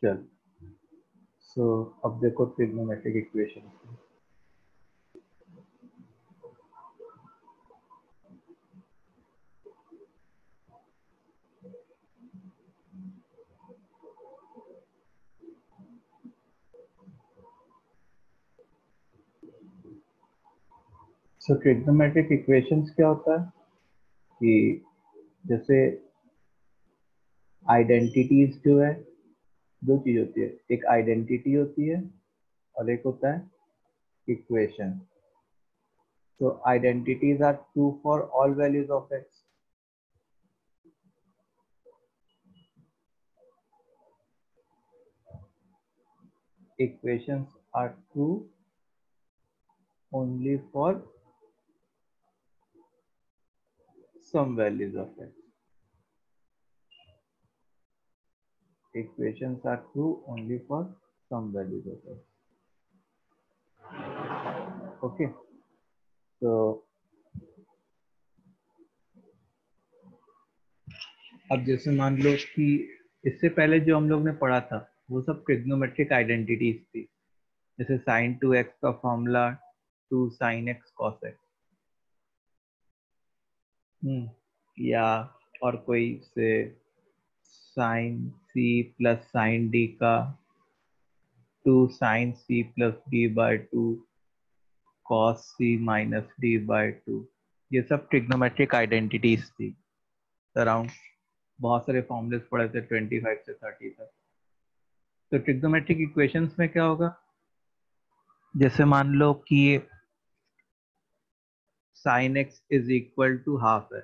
चल, सो अब देखो ट्रिग्नोमेट्रिक इक्वेशन। सो ट्रिग्नोमेट्रिक इक्वेशंस क्या होता है कि जैसे आइडेंटिटीज जो है, दो चीज होती है, एक आइडेंटिटी होती है और एक होता है equation. So identities are true for all values of x. Equations are true only for some values of x. Equations are true only for some values of x. Okay. So अब जैसे मान लो कि इससे पहले जो हम लोग ने पढ़ा था वो सब ट्रिग्नोमेट्रिक आइडेंटिटीज थी, जैसे sin 2x का formula 2 sin x cos x, या और कोई से sin c plus sin d का 2 sin c plus d by 2 cos c minus d by 2। ये सब ट्रिग्नोमेट्रिक आइडेंटिटीज थी। अराउंड बहुत सारे फॉर्मूलेस पढ़े थे 25 से 30 तक। तो ट्रिग्नोमेट्रिक इक्वेशंस में क्या होगा, जैसे मान लो कि sin x is equal to half है,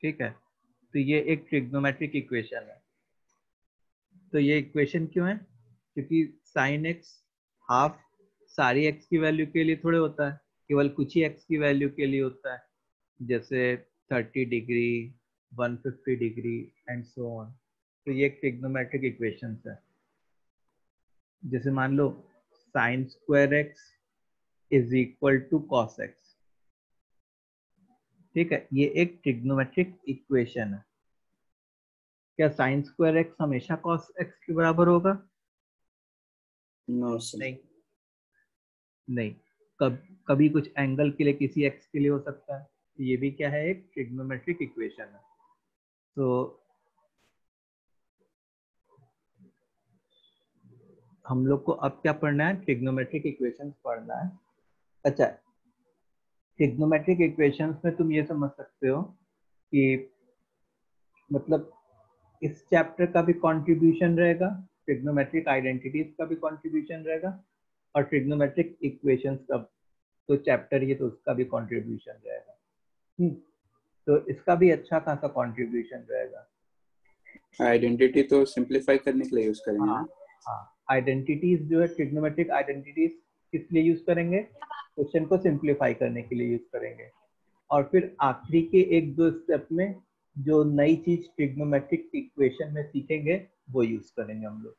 ठीक है, तो ये एक ट्रिग्नोमेट्रिक इक्वेशन है। तो ये इक्वेशन क्यों है, क्योंकि sin x हाफ सारी x की वैल्यू के लिए थोड़े होता है, केवल कुछ ही x की वैल्यू के लिए होता है, जैसे 30 degree 150 degree and so on. तो ये एक ट्रिग्नोमेट्रिक इक्वेशंस है। जैसे मान लो sin square x is equal to cos x, ठीक है, ये एक ट्रिग्नोमेट्रिक इक्वेशन है। क्या sin स्क्वायर x हमेशा cos x के बराबर होगा? No sir. नहीं, नहीं, कभी कुछ एंगल के लिए किसी x के लिए हो सकता है। ये भी क्या है, एक ट्रिग्नोमेट्रिक इक्वेशन है। तो हम लोग को अब क्या पढ़ना है, ट्रिग्नोमेट्रिक इक्वेशंस पढ़ना है। अच्छा, ट्रिग्नोमेट्रिक इक्वेशंस में तुम ये समझ सकते हो कि मतलब इस चैप्टर का भी कंट्रीब्यूशन रहेगा, ट्रिग्नोमेट्रिक आइडेंटिटीज का भी कंट्रीब्यूशन रहेगा, और ट्रिग्नोमेट्रिक इक्वेशंस का तो चैप्टर ये तो उसका भी कंट्रीब्यूशन रहेगा। तो इसका भी अच्छा खासा कंट्रीब्यूशन रहेगा। आइडेंटिटी तो सिंपलीफाई करने के लिए यूज करेंगे हाँ ना। हाँ, आइडेंटिटीज जो है, ट्रिग्नोमेट्रिक आइडेंटिटीज किस लिए यूज करेंगे, क्वेश्चन को सिंप्लीफाई करने के लिए यूज करेंगे। और फिर आखिरी के एक दो स्टेप में जो नई चीज ट्रिग्नोमेट्रिक इक्वेशन में सीखेंगे वो यूज करेंगे हम लोग।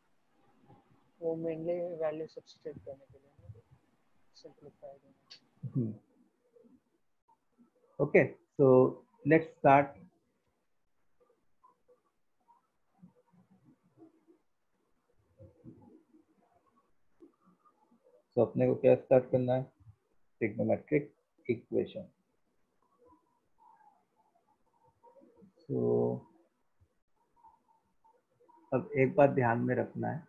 वो मेनली वैल्यू सब्स्टिट्यूट करने के लिए simplify. Okay, so let's start. तो अपने को क्या स्टार्ट करना है, ट्रिग्नोमेट्रिक इक्वेशन। तो अब एक बात ध्यान में रखना है,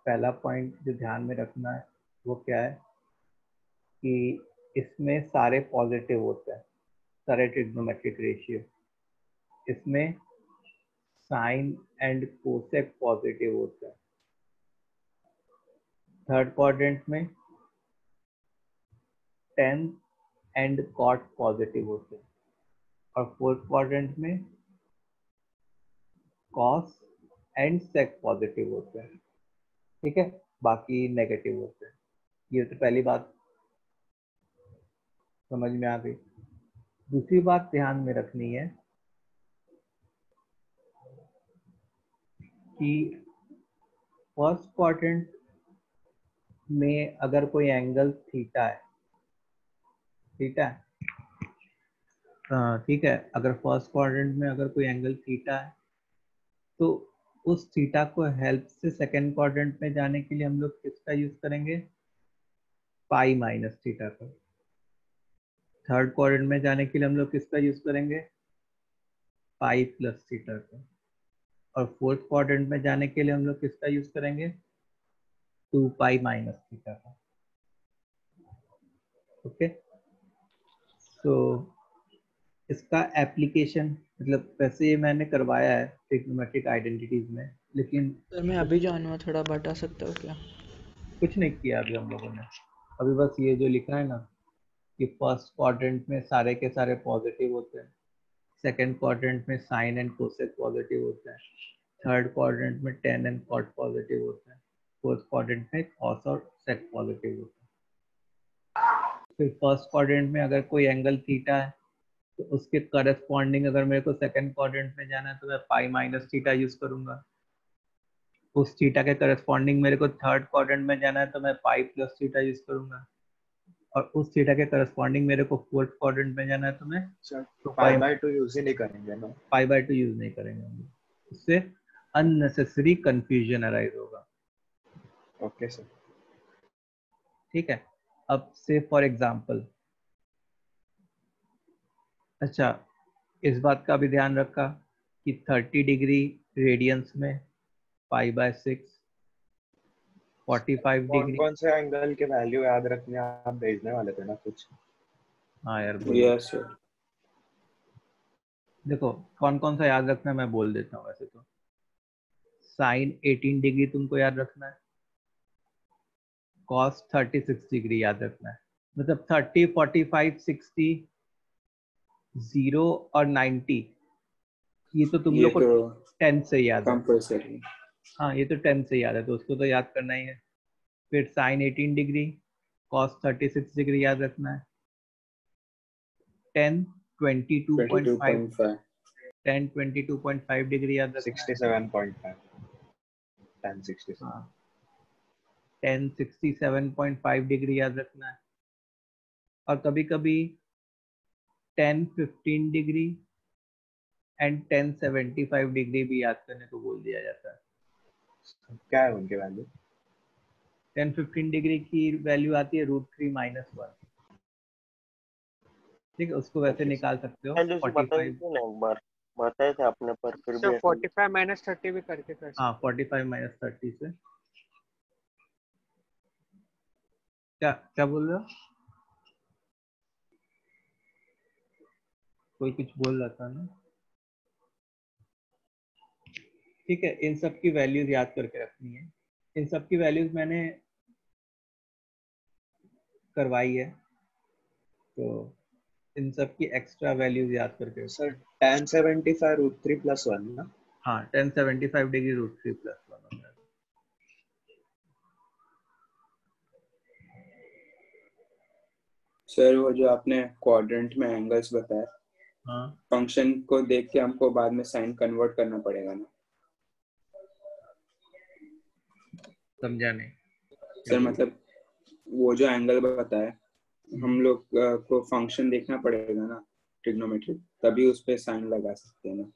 पहला पॉइंट जो ध्यान में रखना है वो क्या है कि इसमें सारे पॉजिटिव होते हैं, सारे ट्रिग्नोमेट्रिक रेशियो, इसमें साइन एंड कोसेक पॉजिटिव होता है। थर्ड क्वाड्रेंट में टेन एंड कॉट पॉजिटिव होते हैं, और फोर्थ क्वाड्रेंट में कॉस एंड सेक पॉजिटिव होते हैं, ठीक है, बाकी नेगेटिव होते हैं। ये तो पहली बात समझ में आ गई। दूसरी बात ध्यान में रखनी है कि फर्स्ट क्वाड्रेंट में अगर कोई एंगल थीटा है, थीटा ठीक है, अगर फर्स्ट क्वाड्रेंट में अगर कोई एंगल थीटा है तो उस थीटा को हेल्प से सेकंड क्वाड्रेंट में जाने के लिए हम लोग किसका यूज करेंगे, पाई माइनस थीटा का। थर्ड क्वाड्रेंट में जाने के लिए हम लोग किसका यूज करेंगे, पाई प्लस थीटा का। और फोर्थ क्वाड्रेंट में जाने के लिए हम लोग किसका यूज करेंगे, 2 पाई माइनस थीटा का। ओके, तो इसका एप्लीकेशन मतलब वैसे ये मैंने करवाया है ट्रिग्नोमेट्रिक आइडेंटिटीज में, लेकिन सर मैं अभी जानूँ, थोड़ा बता सकते हो क्या? कुछ नहीं किया अभी हम लोगों ने। अभी बस ये जो लिखा है ना कि फर्स्ट क्वाड्रेंट में सारे के सारे पॉजिटिव होते हैं, सेकंड क्वाड्रेंट में साइन एंड कोसेक पॉजिटिव होते हैं, थर्ड क्वाड्रेंट में टेन एंड कॉट पॉजिटिव होते हैं, फोर्थ क्वाड्रेंट में कॉस और सेक पॉजिटिव होते हैं। फिर फर्स्ट क्वाड्रेंट में अगर कोई एंगल थीटा है तो उसके करस्पॉन्डिंग अगर मेरे को सेकंड क्वाड्रेंट में जाना है तो मैं पाई माइनस थीटा यूज करूंगा। उस थीटा के करस्पॉन्डिंग मेरे को थर्ड क्वाड्रेंट में जाना है तो मैं पाई प्लस थीटा यूज करूंगा। और उस थीटा के करस्पॉन्डिंग मेरे को फोर्थ क्वाड्रेंट में जाना है तो मैं पाई बाय 2 यूज ही नहीं करेंगे ना, पाई बाय 2 यूज नहीं करेंगे हम लोग, उससे अननेसेसरी कंफ्यूजन अराइज होगा। Okay sir. ठीक है, अब से फॉर एग्जांपल, अच्छा इस बात का भी ध्यान रखा कि 30 डिग्री रेडियंस में पाई बाय 6, 45 कौन डिग्री। कौन से एंगल के वैल्यू याद रखने आप भेजने वाले थे ना कुछ? हाँ यार बोलिए। Yes sir. देखो कौन कौन सा याद रखना है मैं बोल देता हूँ। वैसे तो साइन 18 डिग्री तुमको याद रखना है, कॉस 36 डिग्री याद रखना है। मतलब 30, 45, 60, 0 और 90 ये तो तुम ये लोग को तो 10 से याद है। कंपल्सरी। हाँ ये तो 10 से याद है तो उसको तो याद करना ही है। फिर साइन 18 डिग्री, कॉस 36 डिग्री याद रखना है। 10, 22.5, 22.5। 10, 22.5 डिग्री याद रखना है। 67.5, 1067। हाँ 10, 67.5 डिग्री याद रखना है। और कभी कभी 10, 15 डिग्री एंड 10, 75 डिग्री भी याद करने को बोल दिया जाता है। क्या है उनके वैल्यू? 10, 15 डिग्री की वैल्यू आती है √3 - 1। ठीक है, उसको वैसे निकाल सकते हो। जैसे बताई 45, थी ना एक बार, बताए थे आपने, पर फिर सर भी 45 - 30 भी करके कर सकते। हाँ 45 - 30 से क्या क्या बोल रहे हो? कोई कुछ बोल रहा था ना। ठीक है, इन सब की वैल्यूज याद करके रखनी है। इन सब की वैल्यूज मैंने करवाई है तो इन सब की एक्स्ट्रा वैल्यूज याद करके रखनी सर है। 1075 √3 + 1 ना? हाँ 1075 डिग्री √3 + 1 होता है। सर वो जो आपने क्वाड्रेंट में एंगल्स बताया, हाँ फंक्शन को देख के हमको बाद में साइन कन्वर्ट करना पड़ेगा ना? समझा नहीं। सर मतलब वो जो एंगल बताया हम लोग को फंक्शन देखना पड़ेगा ना ट्रिग्नोमेट्री, तभी उस पे साइन लगा सकते हैं ना?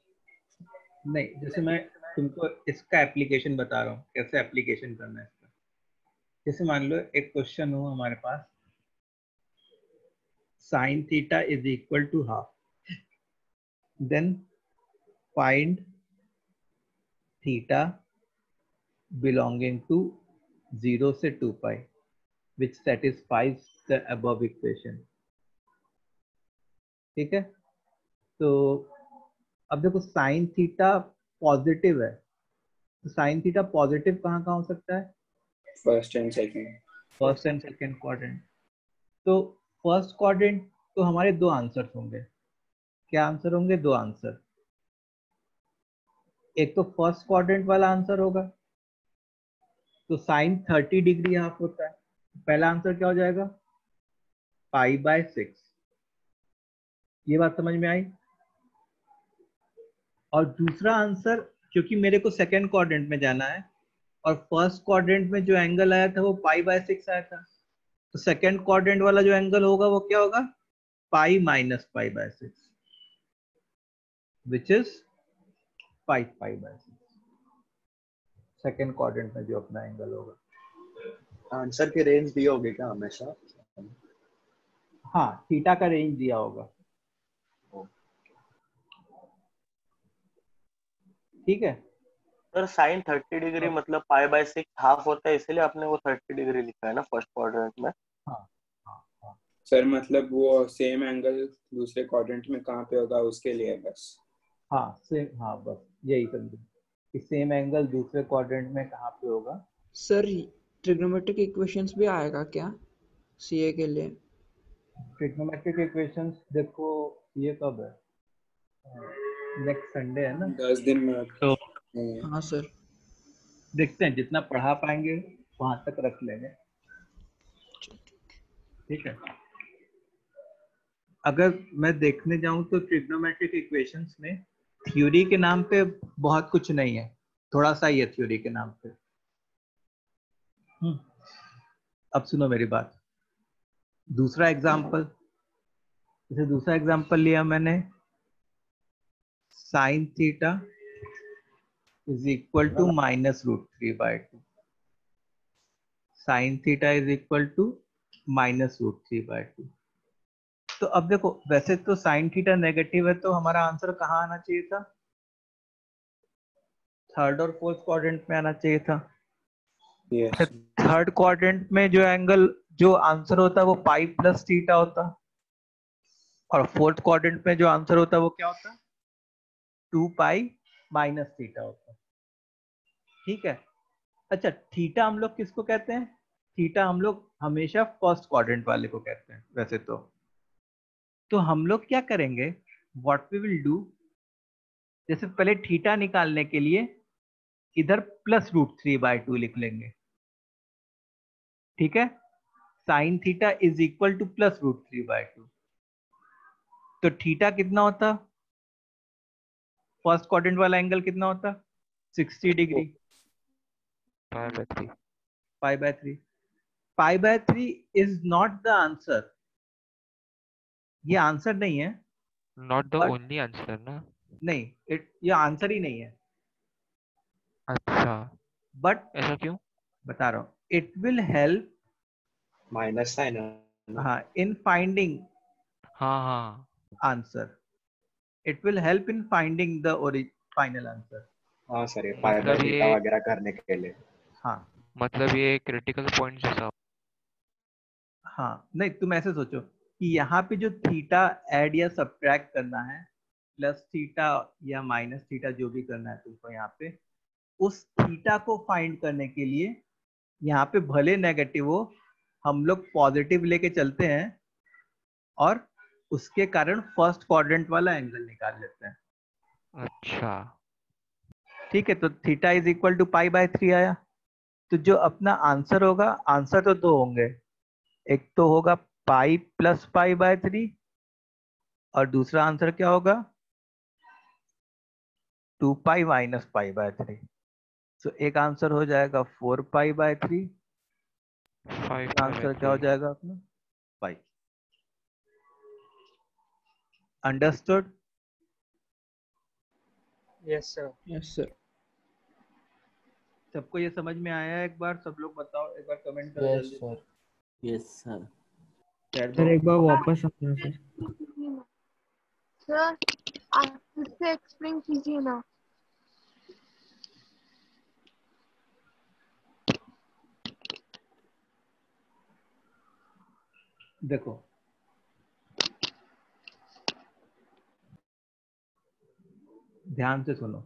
नहीं, जैसे मैं तुमको इसका एप्लीकेशन बता रहा हूँ कैसे एप्लीकेशन करना है इसका। जैसे मान लो एक क्वेश्चन हो हमारे पास, sin theta is equal to half, then find theta belonging to 0 से 2 pi which satisfies the above equation। ठीक है, तो अब देखो साइन थीटा पॉजिटिव है तो साइन थीटा पॉजिटिव कहाँ कहाँ हो सकता है, first and second. First and second quadrant. तो फर्स्ट क्वाड्रेंट तो हमारे दो आंसर होंगे। क्या आंसर होंगे? दो आंसर। एक तो फर्स्ट क्वाड्रेंट वाला आंसर होगा तो साइन 30 डिग्री हाफ होता है। पहला आंसर क्या हो जाएगा, पाई बाय 6। ये बात समझ में आई। और दूसरा आंसर, क्योंकि मेरे को सेकंड क्वाड्रेंट में जाना है और फर्स्ट क्वाड्रेंट में जो एंगल आया था वो पाई बाय 6 आया था, तो सेकंड क्वाड्रेंट वाला जो एंगल होगा वो क्या होगा, pi minus pi by 6। Which is 5 pi by 6, second quadrant में जो अपना एंगल होगा। आंसर की रेंज दी होगी क्या हमेशा? हाँ, थीटा का रेंज दिया होगा। ठीक है सर साइन 30 डिग्री मतलब पाई बाय 6 हाफ होता है, इसलिए आपने वो 30 डिग्री लिखा है ना फर्स्ट क्वाड्रेंट में। हाँ हाँ हाँ सर मतलब वो सेम एंगल दूसरे क्वाड्रेंट में कहाँ पे होगा उसके लिए है बस। हाँ सेम, हाँ बस यही समझो कि सेम एंगल दूसरे क्वाड्रेंट में कहाँ पे होगा। सर ट्रिग्नोमेट्रिक इक्वेशंस भी आएगा क्या सीए के लिए? ट्रिग्नोमेट्रिक इक्वेशंस देखो ये कब है, नेक्स्ट संडे है ना, 10 दिन में। तो हाँ सर। देखते हैं जितना पढ़ा पाएंगे वहां तक रख लेंगे। ठीक है, अगर मैं देखने जाऊं तो ट्रिग्नोमेट्रिक इक्वेशंस में थ्योरी के नाम पे बहुत कुछ नहीं है, थोड़ा सा ही है थ्योरी के नाम पे। अब सुनो मेरी बात। दूसरा एग्जांपल, जैसे दूसरा एग्जांपल लिया मैंने, sine theta is equal to -√3/2। Sine theta is equal to -√3/2। तो अब देखो, वैसे तो साइन थीटा नेगेटिव है तो हमारा आंसर कहाँ आना चाहिए था? थर्ड और फोर्थ क्वाड्रेंट में आना चाहिए था। यस थर्ड क्वाड्रेंट में जो एंगल, जो आंसर होता है वो पाई प्लस थीटा होता, और फोर्थ क्वाड्रेंट में जो आंसर होता है वो क्या होता? 2 पाई माइनस थीटा होता। ठीक है, अच्छा थीटा हम लोग किसको कहते हैं? थीटा हम लोग हमेशा फर्स्ट क्वाड्रेंट वाले को कहते हैं वैसे तो हम लोग क्या करेंगे, व्हाट वी विल डू, जैसे पहले थीटा निकालने के लिए इधर +√3/2 लिख लेंगे। ठीक है, sine theta is equal to +√3/2। तो थीटा कितना होता? फर्स्ट क्वाड्रेंट वाला एंगल कितना होता? 60 degree. π/3 π/3 is not the answer, ये आंसर नहीं है। Not the But- only answer ना? नहीं, ये आंसर ही नहीं है। अच्छा, बट ऐसा क्यों? बता रहा हूँ, it will help, minus sine है ना? हाँ, इन फाइंडिंग हाँ हाँ, answer. It will help in finding the final answer. हाँ सर, ये पाई बाय मतलब थीटा ये वगैरह करने के लिए। हाँ मतलब ये क्रिटिकल पॉइंट जैसा। हाँ, नहीं तुम ऐसे सोचो कि यहाँ पे जो थीटा ऐड या सब्ट्रैक्ट करना है, प्लस थीटा या माइनस थीटा जो भी करना है तुमको यहाँ पे, उस थीटा को फाइंड करने के लिए यहाँ पे भले नेगेटिव हो, हम लोग पॉजिटिव लेके चलते हैं और उसके कारण फर्स्ट क्वाड्रेंट वाला एंगल निकाल लेते हैं। अच्छा, ठीक है, तो थीटा इज इक्वल टू π/3 आया। तो जो अपना आंसर होगा, आंसर तो दो होंगे, एक तो होगा पाई प्लस π/3 और दूसरा आंसर क्या होगा? 2 पाई माइनस π/3। तो एक आंसर हो जाएगा 4 π/3, 5 आंसर क्या हो जाएगा अपना? Pi. Understood? Yes sir. Yes sir. सबको ये समझ में आया? एक बार सब लोग बताओ, एक बार कमेंट करो यस जल्दी। Sir, yes sir. सर एक बार वापस आना सर। सर आप फिर से एक्सप्लेन कीजिए ना। देखो, ध्यान से सुनो।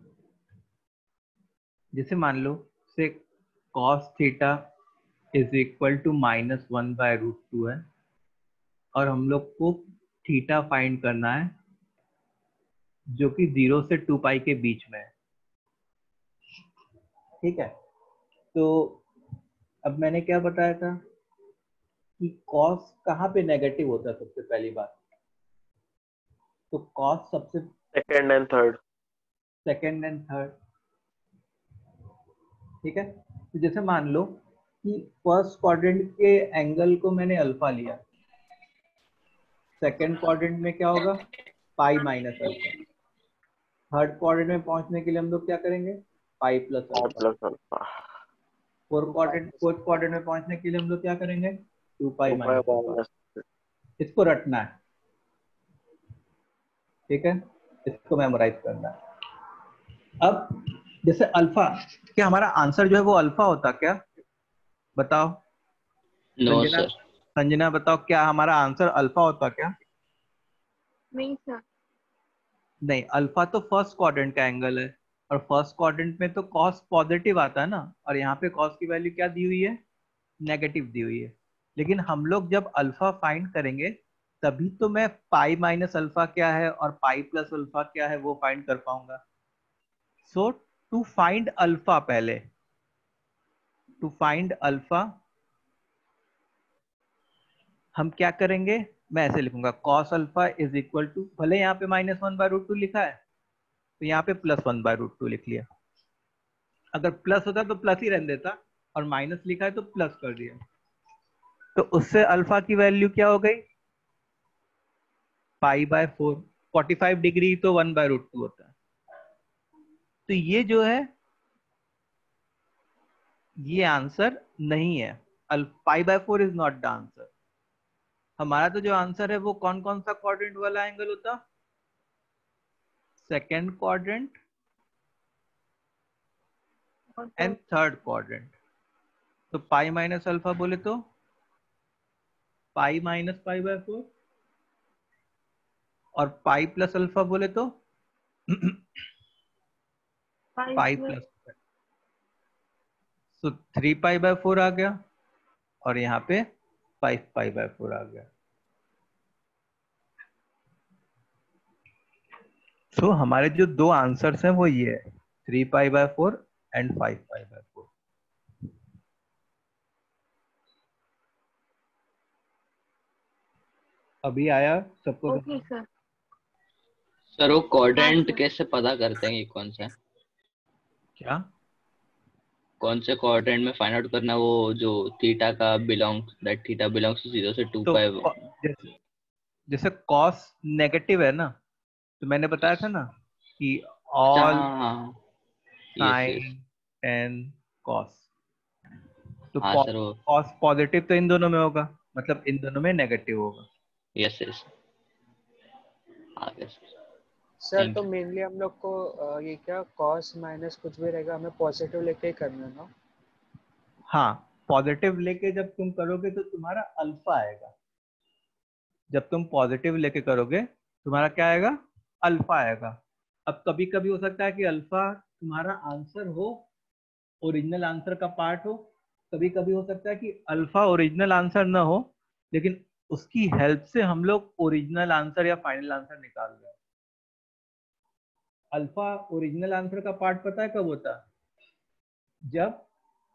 जैसे मान लो से cos theta is equal to -1/√2 है और हम लोग को थीटा फाइंड करना है जो कि 0 से 2 पाई के बीच में है। ठीक है, तो अब मैंने क्या बताया था कि cos कहाँ पे नेगेटिव होता है? सबसे पहली बात तो cos सबसे second and third. Second and third. ठीक है, तो जैसे मान लो कि फर्स्ट क्वाड्रेंट के एंगल को मैंने अल्फा लिया, सेकेंड क्वाड्रेंट में क्या होगा? पाई माइनस अल्फा। थर्ड क्वाड्रेंट में पहुंचने के लिए हम लोग क्या करेंगे, pi plus pi alpha. Plus alpha, fourth quadrant में पहुंचने के लिए हम लोग क्या करेंगे, 2 पाई 2 पाई माइनस अल्फा। माइनस। इसको रटना है, ठीक है, इसको मेमोराइज करना है। अब जैसे अल्फा, क्या हमारा आंसर जो है वो अल्फा होता क्या, बताओ नो संजना, सर। संजना बताओ क्या हमारा आंसर अल्फा होता क्या? नहीं सर। नहीं, अल्फा तो फर्स्ट क्वाड्रेंट का एंगल है, और फर्स्ट क्वाड्रेंट में तो कॉस पॉजिटिव आता है ना, और यहाँ पे कॉस की वैल्यू क्या दी हुई है, नेगेटिव दी हुई है। लेकिन हम लोग जब अल्फा फाइंड करेंगे तभी तो मैं पाई माइनस अल्फा क्या है और पाई प्लस अल्फा क्या है वो फाइंड कर पाऊंगा। सो टू फाइंड अल्फा, पहले टू फाइंड अल्फा हम क्या करेंगे, मैं ऐसे लिखूंगा cos alpha is equal to, भले यहाँ पे -1/√2 लिखा है तो यहाँ पे +1/√2 लिख लिया। अगर प्लस होता तो प्लस ही रहने देता, और माइनस लिखा है तो प्लस कर दिया। तो उससे अल्फा की वैल्यू क्या हो गई, π/4। 45 डिग्री तो 1/√2 होता है। तो ये जो है ये आंसर नहीं है, π/4 इज नॉट द आंसर। हमारा तो जो आंसर है वो कौन कौन सा क्वाड्रेंट वाला एंगल होता, second quadrant and third quadrant. तो पाई माइनस अल्फा बोले तो पाई माइनस π/4, और पाई प्लस अल्फा बोले तो पाई प्लस, तो 3π/4 आ गया, और यहाँ पे 5π/4 आ गया। सो हमारे जो दो आंसर्स हैं वो ये है, 3π/4 एंड 5π/4। अभी आया सबको? Okay sir. सर वो हाँ क्वाड्रेंट सर। कैसे पता करते हैं कि कौन सा है? क्या कौन से क्वाड्रेंट में फाइंड आउट करना, वो जो थीटा का belongs, that theta belongs to 0 से 2 तो पाई। जैसे जैसे कॉस नेगेटिव है ना, तो मैंने बताया था ना कि अच्छा ऑल हाँ हाँ, yes yes. Sine tan cos, तो हाँ सर वो, कॉस पॉजिटिव तो इन दोनों में होगा, मतलब इन दोनों में नेगेटिव होगा। यस यस, हाँ यस। सर थैंक तो यू। मेनली हम लोग को ये क्या कॉस माइनस कुछ भी रहेगा हमें पॉजिटिव लेके ही करना है ना। हाँ, पॉजिटिव लेके जब तुम करोगे तो तुम्हारा अल्फा आएगा। जब तुम पॉजिटिव लेके करोगे तुम्हारा क्या आएगा, अल्फा आएगा। अब कभी कभी हो सकता है कि अल्फा तुम्हारा आंसर हो, ओरिजिनल आंसर का पार्ट हो, कभी कभी हो सकता है कि अल्फा ओरिजिनल आंसर ना हो, लेकिन उसकी हेल्प से हम लोग ओरिजिनल आंसर या फाइनल आंसर निकाल दें। अल्फा ओरिजिनल आंसर का पार्ट पता है कब होता है, जब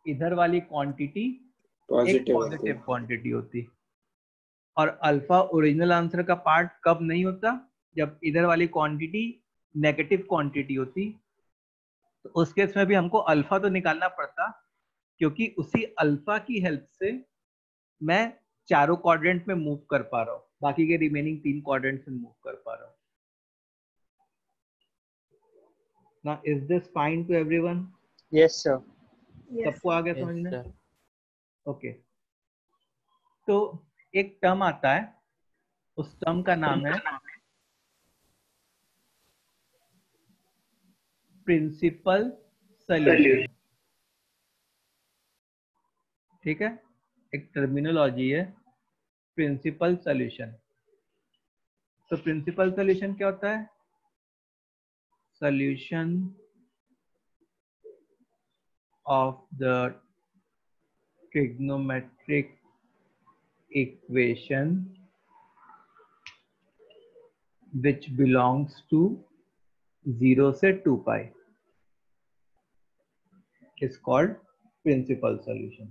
इधर वाली क्वांटिटी एक पॉजिटिव होती पॉजिटिव है। क्वांटिटी होती। और अल्फा ओरिजिनल आंसर का पार्ट कब नहीं होता, जब इधर वाली क्वांटिटी नेगेटिव क्वांटिटी होती। तो उस केस में भी हमको अल्फा तो निकालना पड़ता, क्योंकि उसी अल्फा की हेल्प से मैं चारों क्वाड्रेंट में मूव कर पा रहा हूँ, बाकी के रिमेनिंग 3 क्वाड्रेंट में मूव कर पा रहा हूँ। ना is this fine to everyone? Yes sir. सबको आ गया यस समझ में? सर। ओके। तो एक टर्म आता है, उस टर्म का नाम है प्रिंसिपल सॉल्यूशन। ठीक है, एक टर्मिनोलॉजी है प्रिंसिपल सॉल्यूशन। तो प्रिंसिपल सॉल्यूशन क्या होता है, solution of the trigonometric equation which belongs to 0 से 2 पाई is called principal solution.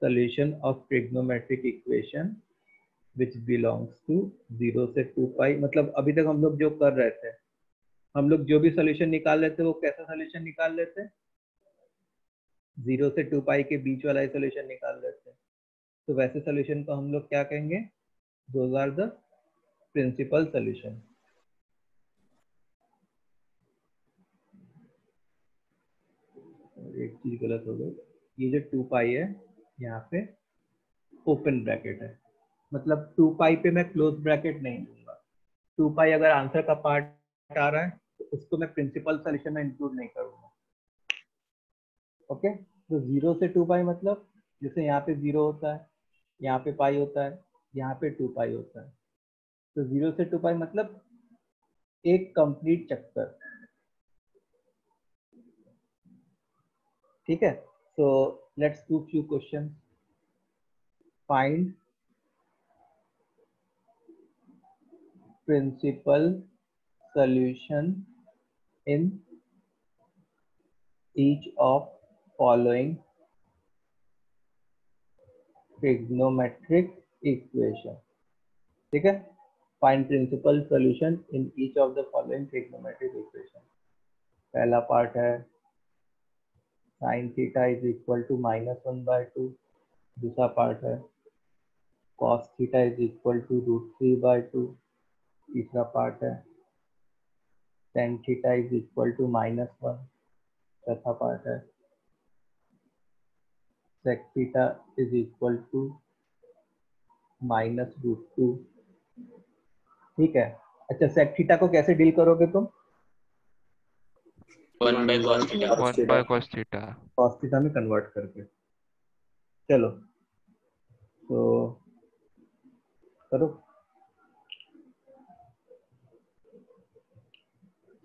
Solution of trigonometric equation which belongs to 0 से 2 पाई, मतलब अभी तक हम लोग जो कर रहे थे, हम लोग जो भी सोल्यूशन निकाल लेते वो कैसा सोल्यूशन निकाल लेते, 0 से 2 पाई के बीच वाला ही सोल्यूशन निकाल लेते। तो वैसे सोल्यूशन को हम लोग क्या कहेंगे, those are the principal solution. एक चीज गलत हो गई, ये जो 2 पाई है यहाँ पे ओपन ब्रैकेट है, मतलब 2 पाई पे मैं क्लोज ब्रैकेट नहीं दूंगा। 2 पाई अगर आंसर का पार्ट आ रहा है तो उसको मैं प्रिंसिपल सॉल्यूशन में इंक्लूड नहीं करूंगा। ओके, तो 0 से 2 पाई मतलब जैसे यहाँ पे 0 होता है, यहाँ पे पाई होता है, यहाँ पे 2 पाई होता है, तो 0 से 2 पाई मतलब एक कंप्लीट चक्कर। ठीक है, so let's do few questions. Find principal solution in each of following trigonometric equation. ठीक है, find principal solution in each of the following trigonometric equation. पहला पार्ट है sin theta is equal to -1/2, दूसरा part है cos theta is equal to √3/2, तीसरा part है tan theta is equal to -1, चौथा part है sec theta is equal to -√2। ठीक है, अच्छा sec theta को कैसे डील करोगे तुम? 1/cos theta। 1/cos theta। cos theta में कन्वर्ट करके। चलो तो करो,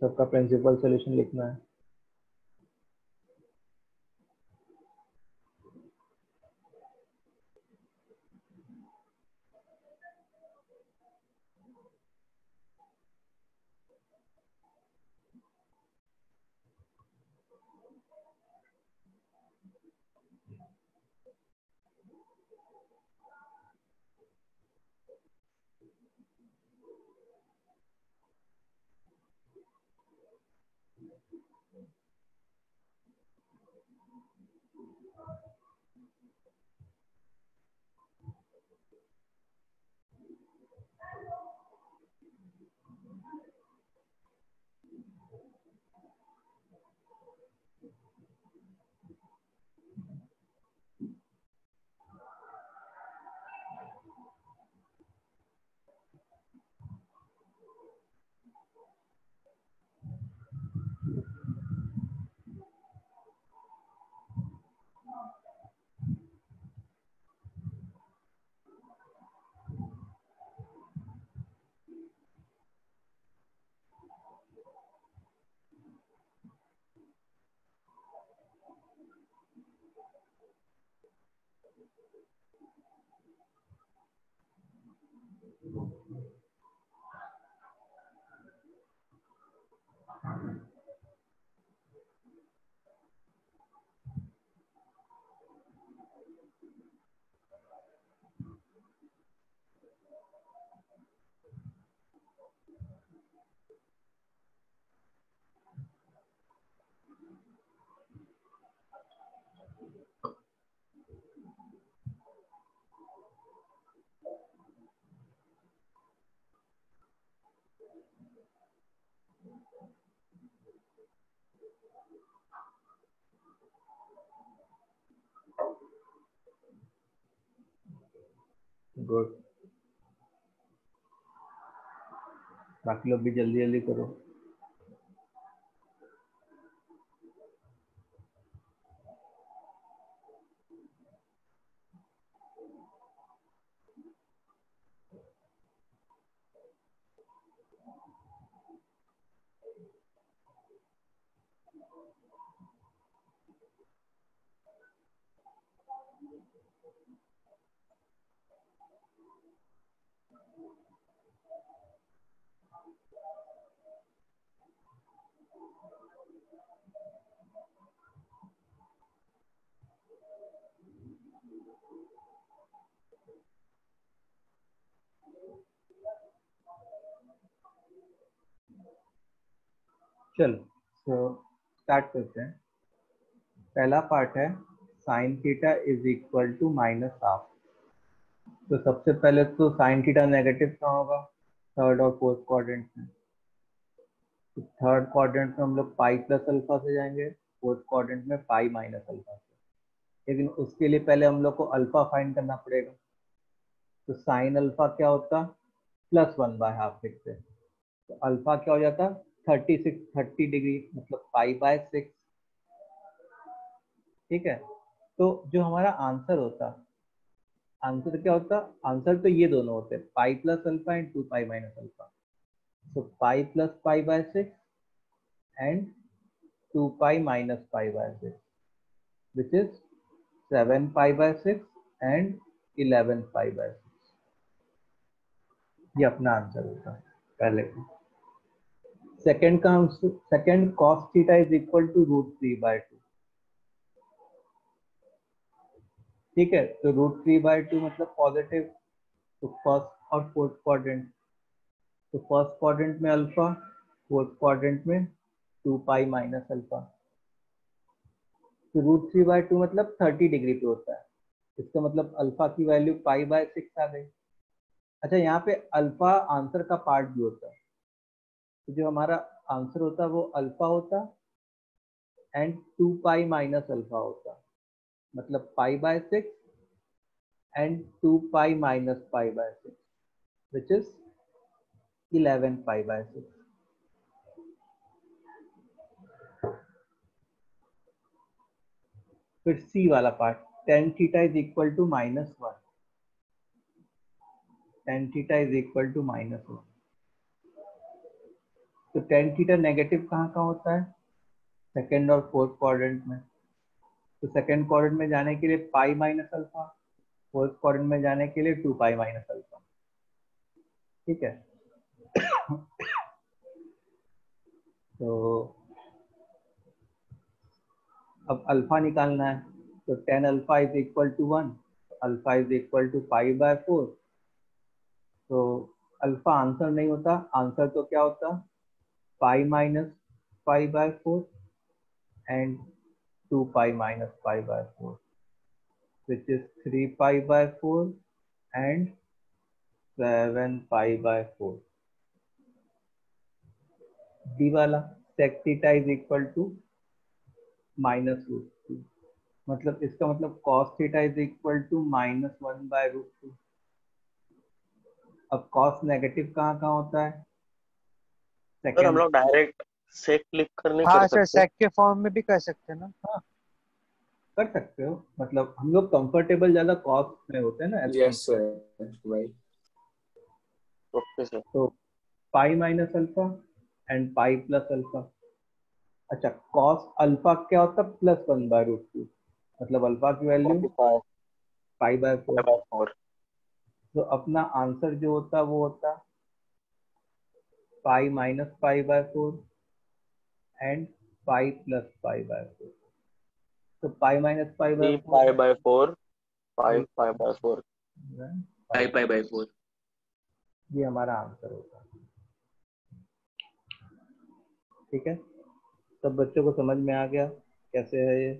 सबका प्रिंसिपल सॉल्यूशन लिखना है। गुड, बाकी लोग भी जल्दी जल्दी करो। चलो तो स्टार्ट करते हैं। पहला पार्ट है sine theta is equal to -half. तो सबसे पहले तो साइन थीटा नेगेटिव कहाँ होगा? थर्ड और फोर्थ क्वाड्रेंट में। तो थर्ड क्वाड्रेंट में हम लोग पाई प्लस अल्फा से जाएंगे, फोर्थ क्वाड्रेंट में पाई माइनस अल्फा से। लेकिन उसके लिए पहले हम लोग को अल्फा फाइंड करना पड़ेगा। तो साइन अल्फा क्या होता, +1/2 से। तो अल्फा क्या हो जाता, 30 डिग्री मतलब π/6। ठीक है, तो जो हमारा आंसर होता, आंसर क्या होता, आंसर तो ये दोनों होते हैं, pi plus alpha and 2π minus alpha. So pi plus π/6 and 2π minus π/6 which is 7π/6 and 11π/6। ये अपना आंसर होता है पहले। सेकंड का second cos theta is equal to √3/2। ठीक है, तो √3/2 मतलब पॉजिटिव। तो फर्स्ट और फोर्थ क्वाड्रेंट, तो फर्स्ट क्वाड्रेंट में अल्फा, फोर्थ क्वाड्रेंट में 2π माइनस अल्फा। तो √3/2 मतलब 30 डिग्री पे होता है। इसका मतलब अल्फा की वैल्यू π/6 आ गई। अच्छा, यहाँ पे अल्फा आंसर का पार्ट भी होता है। तो जो हमारा आंसर होता है वो अल्फा होता एंड 2π माइनस अल्फा होता, मतलब π/6 एंड 2π माइनस π/6 which is 11π/6। फिर सी वाला part, tan theta is equal to -1, tan theta is equal to -1। तो tan थीटा नेगेटिव कहाँ कहाँ होता है, सेकेंड और फोर्थ क्वाड्रेंट में। तो सेकेंड क्वाड्रेंट में जाने के लिए पाई माइनस अल्फा, फोर्थ क्वाड्रेंट में जाने के लिए 2π माइनस अल्फा। ठीक है, तो अब अल्फा निकालना है। तो tan alpha is equal to 1, alpha is equal to π/4। तो अल्फा आंसर नहीं होता, आंसर तो क्या होता, pi minus π/4 and 2π minus π/4 which is 3π/4 and 7π/4। D वाला sec theta is equal to -√2, मतलब इसका मतलब cos theta is equal to -1/√2। अब cos नेगेटिव कहाँ कहाँ होता है, सर हम सेकेंड। लोग डायरेक्ट सेक लिख कर नहीं हाँ कर सर, सकते? सेक के फॉर्म में भी कर सकते हैं ना। हाँ, कर सकते हो, मतलब हम लोग कंफर्टेबल ज्यादा cos में होते हैं ना। यस सर, भाई। Okay sir. तो pi minus alpha and pi plus alpha. अच्छा, cos अल्फा क्या होता है, +1/√2, मतलब अल्फा की वैल्यू π/4। 5/4। तो अपना आंसर जो होता वो होता pi minus π/4 and pi plus π/4। तो पाई माइनस π/4 3π/4, 5π/4। π/4। ये हमारा आंसर होगा। ठीक है, सब बच्चों को समझ में आ गया कैसे है ये।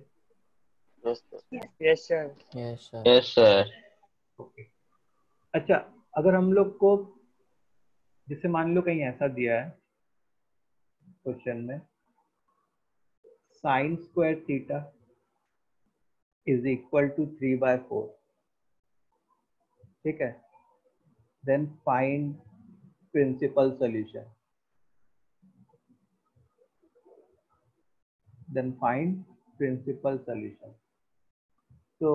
Yes sir. Yes sir. Yes sir. Okay, अच्छा, अगर हम लोग को जैसे मान लो कहीं ऐसा दिया है क्वेश्चन में, sine square theta is equal to 3/4। ठीक है, then find principal solution, then find principal solution. तो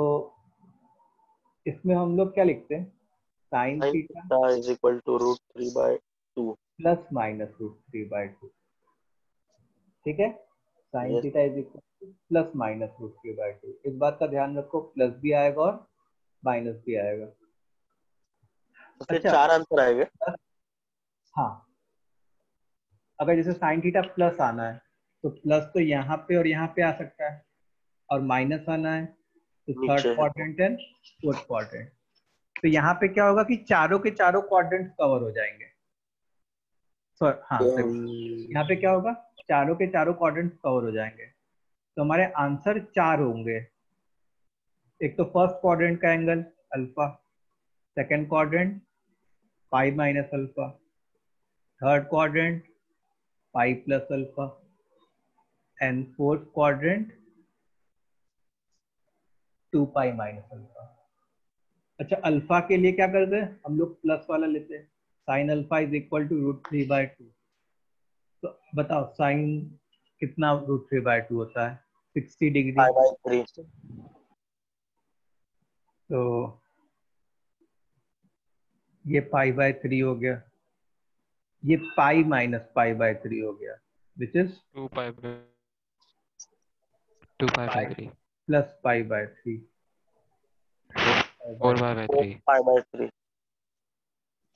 इसमें हम लोग क्या लिखते हैं, sine sin theta theta is equal to √3/2। Plus minus √3/2। ठीक है, sine Yes। Theta is equal to plus minus √3/2। इस बात का ध्यान रखो, प्लस भी आएगा और माइनस भी आएगा। तो फिर अच्छा, 4 आंसर आएंगे। हाँ, अगर जैसे साइन थीटा प्लस आना है तो प्लस तो यहाँ पे और यहाँ पे आ सकता है, और माइनस आना है तो थर्ड नीचे। Quadrant and fourth quadrant. तो यहाँ पे क्या होगा कि चारों के चारों क्वाड्रेंट कवर हो जाएंगे। हाँ, तो यहाँ पे क्या होगा, चारों के चारों क्वाड्रेंट कवर हो जाएंगे। तो हमारे आंसर 4 होंगे। एक तो फर्स्ट क्वाड्रेंट का angle alpha, second quadrant pi minus alpha, third quadrant pi plus alpha, and fourth quadrant 2 pi minus alpha. अच्छा, अल्फा के लिए क्या करते हैं हम लोग? प्लस वाला लेते हैं। Sine alpha is equal to √3/2। तो बताओ साइन कितना √3/2 होता है? 60 डिग्री। π/3। तो ये π/3 हो गया, ये पाई माइनस π/3 हो गया, which is 2 pi by 3 plus π/3। 4 π/3 π/3।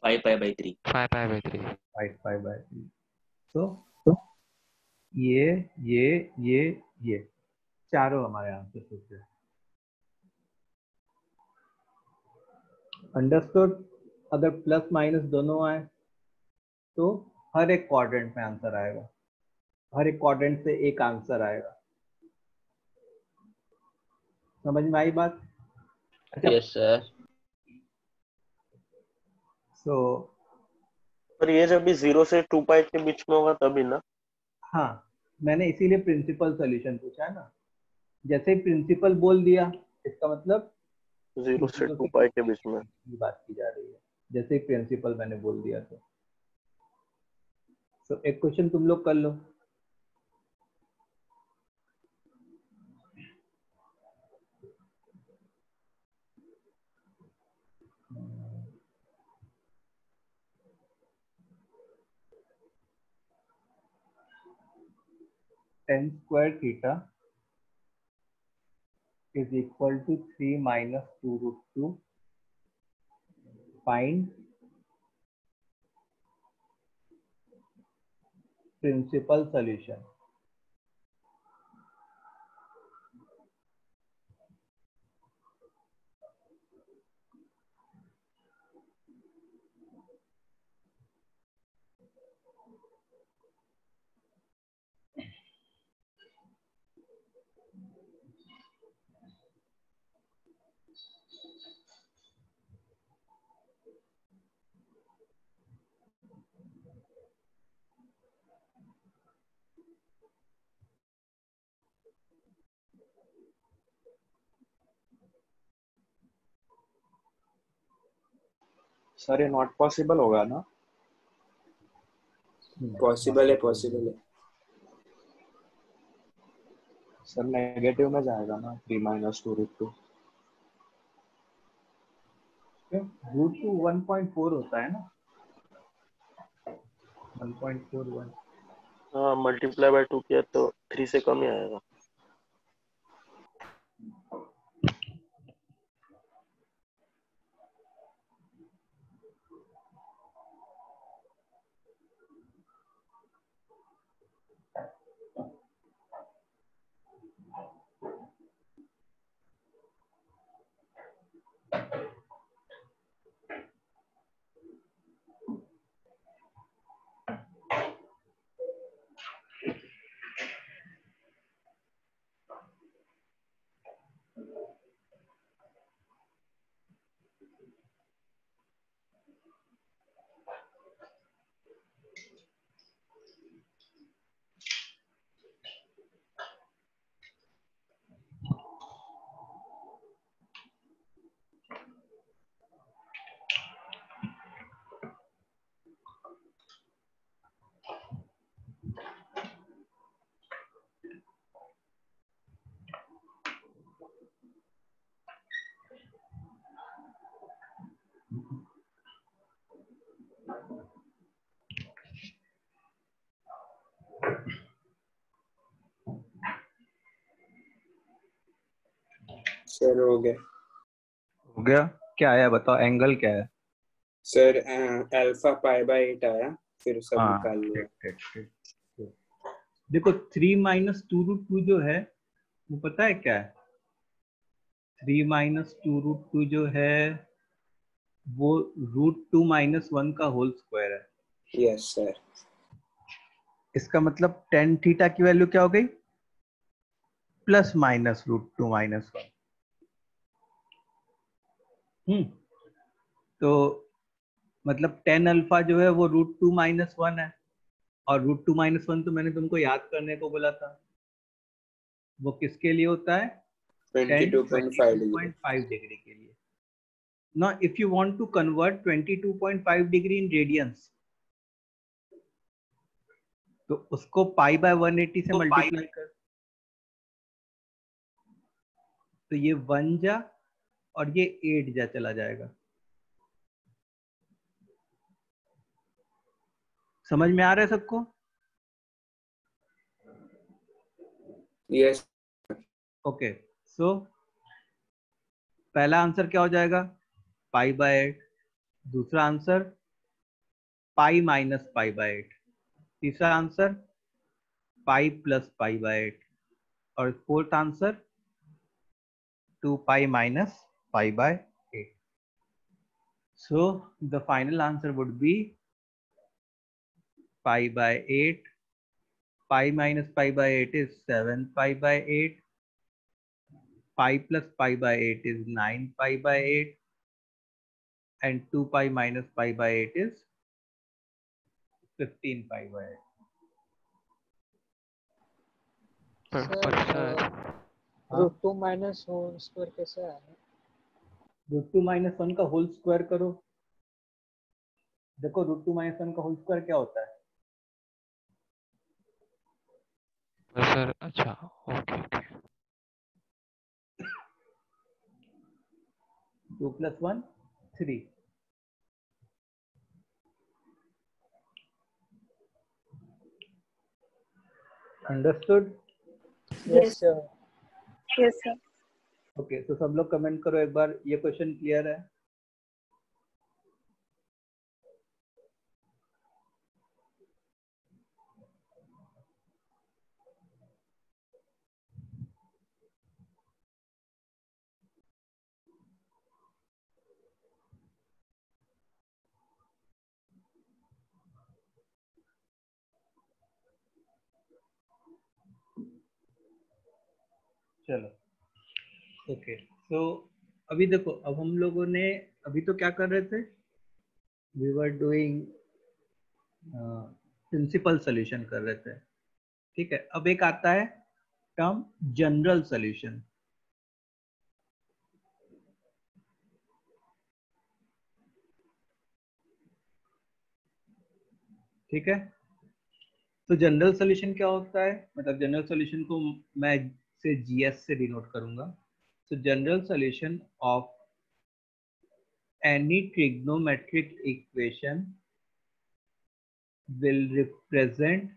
5π/3 5 π/3 5π/3। तो ये चारों हमारे आंसर होते हैं। अंडरस्टूड? अगर प्लस माइनस दोनों आए तो हर एक क्वाड्रेंट में आंसर आएगा, हर एक क्वाड्रेंट से एक आंसर आएगा। समझ में आई बात? अच्छा, यस सर। सो पर ये जब भी 0 से 2π के बीच में होगा तभी ना? हाँ, मैंने इसीलिए प्रिंसिपल सॉल्यूशन पूछा है ना। जैसे ही प्रिंसिपल बोल दिया इसका मतलब 0 से 0 2π के बीच में। की बात की जा रही है। जैसे ही प्रिंसिपल मैंने बोल दिया तो एक क्वेश्चन तुम लोग कर लो। tan square theta is equal to 3 minus 2√2. Find principal solution. Sir ये नॉट पॉसिबल होगा ना? पॉसिबल है, पॉसिबल है। सर नेगेटिव में जाएगा ना 3 minus 2√2। √2 1.4 होता है ना, 1.41। हाँ, मल्टीप्लाई बाय 2 किया तो 3 से कम ही आएगा। सर हो गया। हो गया? क्या आया बताओ, एंगल क्या है? सर अल्फा π/8 आया, फिर सब हाँ, निकाल लिया। ठीक। देखो 3 minus 2√2 जो है वो पता है क्या है? 3 minus 2√2 जो है वो √2 - 1 का होल स्क्वायर है। Yes sir. इसका मतलब tan थीटा की वैल्यू क्या हो गई? Plus minus √2 - 1। तो मतलब tan अल्फा जो है वो √2 - 1 है, और √2 - 1 तो मैंने तुमको याद करने को बोला था। वो किसके लिए होता है? 22.5 डिग्री। 22.5 डिग्री के लिए। Now if you want to convert 22.5 degree in radians, तो उसको पाई बाय 180 से मल्टीप्लाई कर, तो ये 1 जा और ये 8 जा चला जाएगा। समझ में आ रहा है सबको? यस। ओके, सो पहला आंसर क्या हो जाएगा? Pi by 8। दूसरा answer pi minus pi by 8। तीसरा answer pi plus pi by 8। और fourth answer 2 pi minus pi by 8। So the final answer would be pi by 8. Pi minus pi by 8 is 7 pi by 8. Pi plus pi by 8 is 9 pi by 8. And 2 pi minus pi by 8 is 15 pi by 8. पर sir root 2 minus whole square कैसे आया? Root 2 minus 1 का whole square करो। देखो root 2 minus 1 का whole square क्या होता है? पर सर अच्छा okay okay 2 plus 1 3। Understood? Yes sir. Yes, sir. Okay, तो सब लोग कमेंट करो एक बार, ये क्वेश्चन क्लियर है? चलो ओके, तो अभी देखो, अब हम लोगों ने अभी तो क्या कर रहे थे? We were doing principal solution कर रहे थे, ठीक है। अब एक आता है टर्म जनरल सॉल्यूशन। ठीक है, तो जनरल सॉल्यूशन क्या होता है? मतलब जनरल सॉल्यूशन को मैं से जीएस से डिनोट करूंगा। तो general solution of any trigonometric equation will represent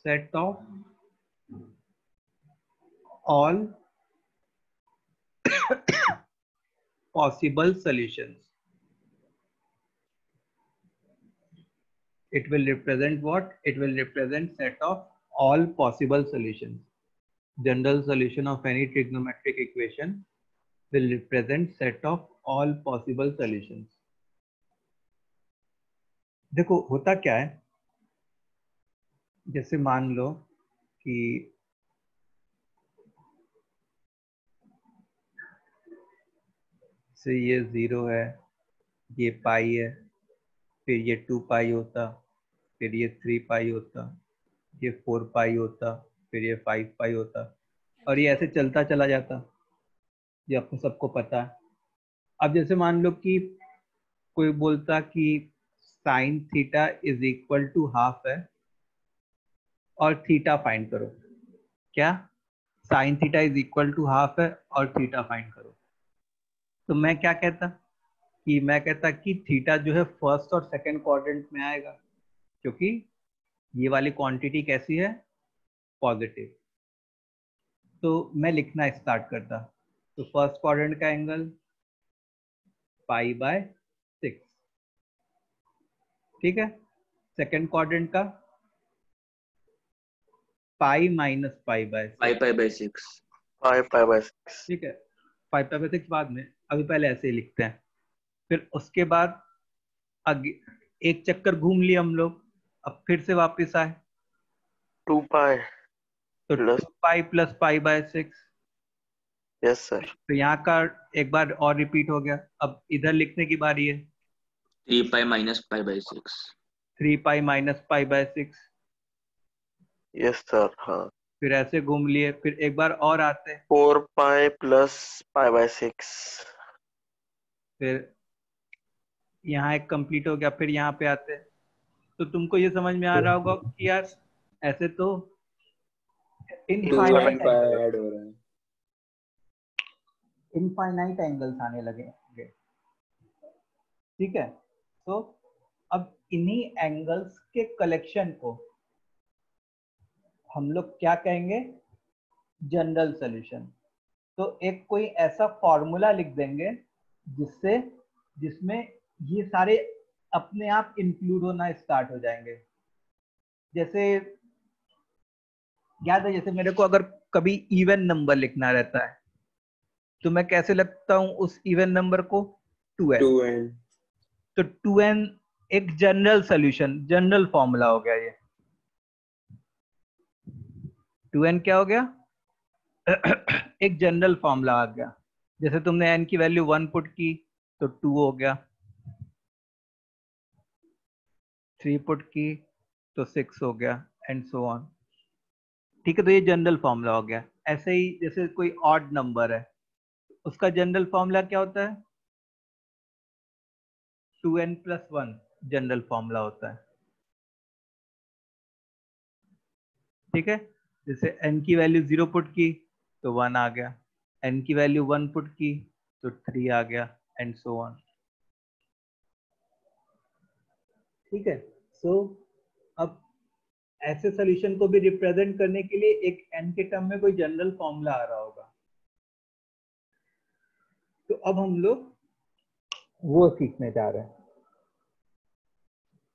set of all possible solutions. It will represent what? It will represent set of all possible solutions. General solution of any trigonometric equation will represent set of all possible solutions. देखो होता क्या है, जैसे मान लो कि से ये 0 है, ये पाई है, फिर ये 2 पाई होता, फिर ये 3 पाई होता, ये 4 पाई होता, फिर ये 5 पाई होता, और ये ऐसे चलता चला जाता। ये आपको सबको पता है। अब जैसे मान लो कि कोई बोलता कि sine theta is equal to half है और थीटा फाइंड करो। क्या? Sine theta is equal to half है और थीटा फाइंड करो। तो मैं क्या कहता कि मैं कहता कि थीटा जो है फर्स्ट और सेकंड क्वाड्रेंट में आएगा, क्योंकि ये वाली क्वांटिटी कैसी है? पॉजिटिव। तो मैं लिखना स्टार्ट करता। तो फर्स्ट क्वाड्रेंट का एंगल पाई बाय 6, ठीक है। सेकंड क्वाड्रेंट का pi minus pi by 6, pi by 6, pi by 6। ठीक है। पाई बाय 6 बाद में, अभी पहले ऐसे ही लिखते हैं। फिर उसके बाद आगे एक चक्कर घूम लिए हम लोग, अब फिर से वापस आए 2 पाई तो plus 2 pi plus pi by 6। Yes sir. तो यहाँ का एक बार और रिपीट हो गया। अब इधर लिखने की बारी है 3 pi minus pi by 6, 3 pi minus pi by 6। Yes sir, हाँ। फिर ऐसे घूम लिए, फिर एक बार और आते, 4 पाई प्लस पाई बाय 6। फिर यहाँ एक कंप्लीट हो गया, फिर यहाँ पे आते। तो तुमको ये समझ में आ रहा होगा कि यार ऐसे तो 2 इनफाइनाइट पाई एंगल, ऐड हो रहा है। इनफाइनाइट एंगल्स आने लगेंगे। ठीक है, तो अब इन्हीं एंगल्स के कलेक्शन को हम लोग क्या कहेंगे, जनरल सॉल्यूशन। तो एक कोई ऐसा फॉर्मूला लिख देंगे जिससे जिसमें ये सारे अपने आप इंक्लूड होना स्टार्ट हो जाएंगे। जैसे याद है, जैसे मेरे को अगर कभी इवन नंबर लिखना रहता है तो मैं कैसे लिखता हूं उस इवन नंबर को, 2n। 2n। तो 2n एक जनरल सॉल्यूशन, जनरल फॉर्मूला हो गया ये। 2n क्या हो गया एक जनरल फॉर्मूला आ गया। जैसे तुमने n की वैल्यू 1 पुट की तो 2 हो गया, 3 पुट की तो 6 हो गया, एंड सो ऑन। ठीक है, तो ये जनरल फॉर्मूला हो गया। ऐसे ही जैसे कोई ऑड नंबर है, उसका जनरल फॉर्मूला क्या होता है, 2n प्लस 1 जनरल फॉर्मूला होता है। ठीक है, जैसे n की वैल्यू 0 पुट की तो 1 आ गया, n की वैल्यू 1 पुट की तो 3 आ गया, एंड सो ऑन। ठीक है, सो अब ऐसे सॉल्यूशन को भी रिप्रेजेंट करने के लिए एक n के टर्म में कोई जनरल फॉर्मूला आ रहा होगा। तो अब हम लोग वो सीखने जा रहे हैं।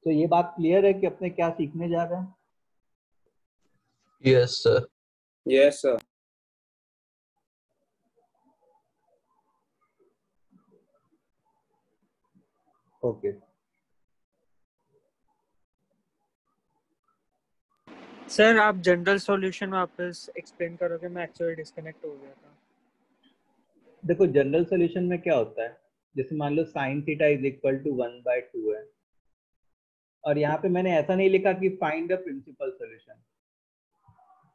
तो ये बात क्लियर है कि अपने क्या सीखने जा रहे हैं। Yes sir. Yes sir. Okay, sir आप जनरल सॉल्यूशन वापस एक्सप्लेन करोगे, मैं एक्चुअली डिस्कनेक्ट हो गया था। देखो जनरल सॉल्यूशन में क्या होता है, जैसे मान लो sine theta is equal to 1/2 है, और यहाँ पे मैंने ऐसा नहीं लिखा कि फाइंड द प्रिंसिपल सॉल्यूशन,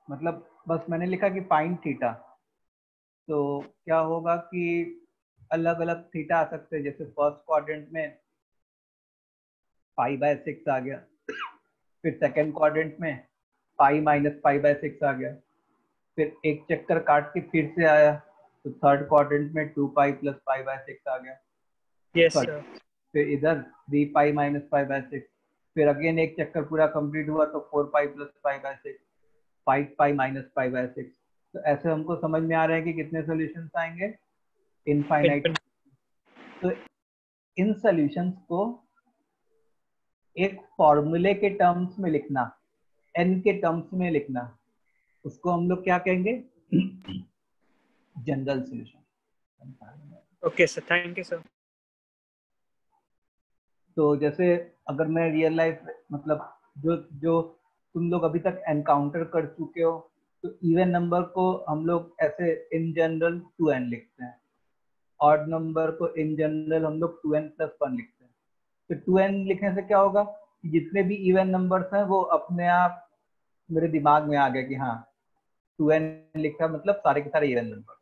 मतलब बस मैंने लिखा कि फाइंड थीटा। तो क्या होगा कि अलग अलग थीटा आ सकते हैं। जैसे फर्स्ट क्वाड्रेंट में π/6 आ गया, फिर सेकंड क्वाड्रेंट में π-π/6 आ गया, फिर एक चक्कर काट के फिर से आया तो थर्ड क्वाड्रेंट में 2π + π/6 आ गया। Yes Sorry, sir. फिर इधर 3π - π/6, फिर अगेन एक चक्कर पूरा कंप्लीट हुआ तो 4π + π/6, 5π - π/6। तो ऐसे हमको समझ में आ रहा है कि कितने सॉल्यूशंस आएंगे, इनफाइनाइट। तो इन सॉल्यूशंस को एक फॉर्मूले के टर्म्स में लिखना, n के टर्म्स में लिखना, उसको हम लोग क्या कहेंगे, general solution. Okay sir, thank you sir. तो जैसे अगर मैं रियल लाइफ मतलब जो जो तुम लोग अभी तक एनकाउंटर कर चुके हो, तो इवन नंबर को हम लोग ऐसे इन जनरल 2n लिखते हैं, ऑड नंबर को इन जनरल हम लोग 2n + 1 लिखते हैं। तो 2n लिखने से क्या होगा कि जितने भी इवन नंबर्स हैं वो अपने आप मेरे दिमाग में आ गया कि हाँ 2n लिखा मतलब सारे के सारे इवन नंबर,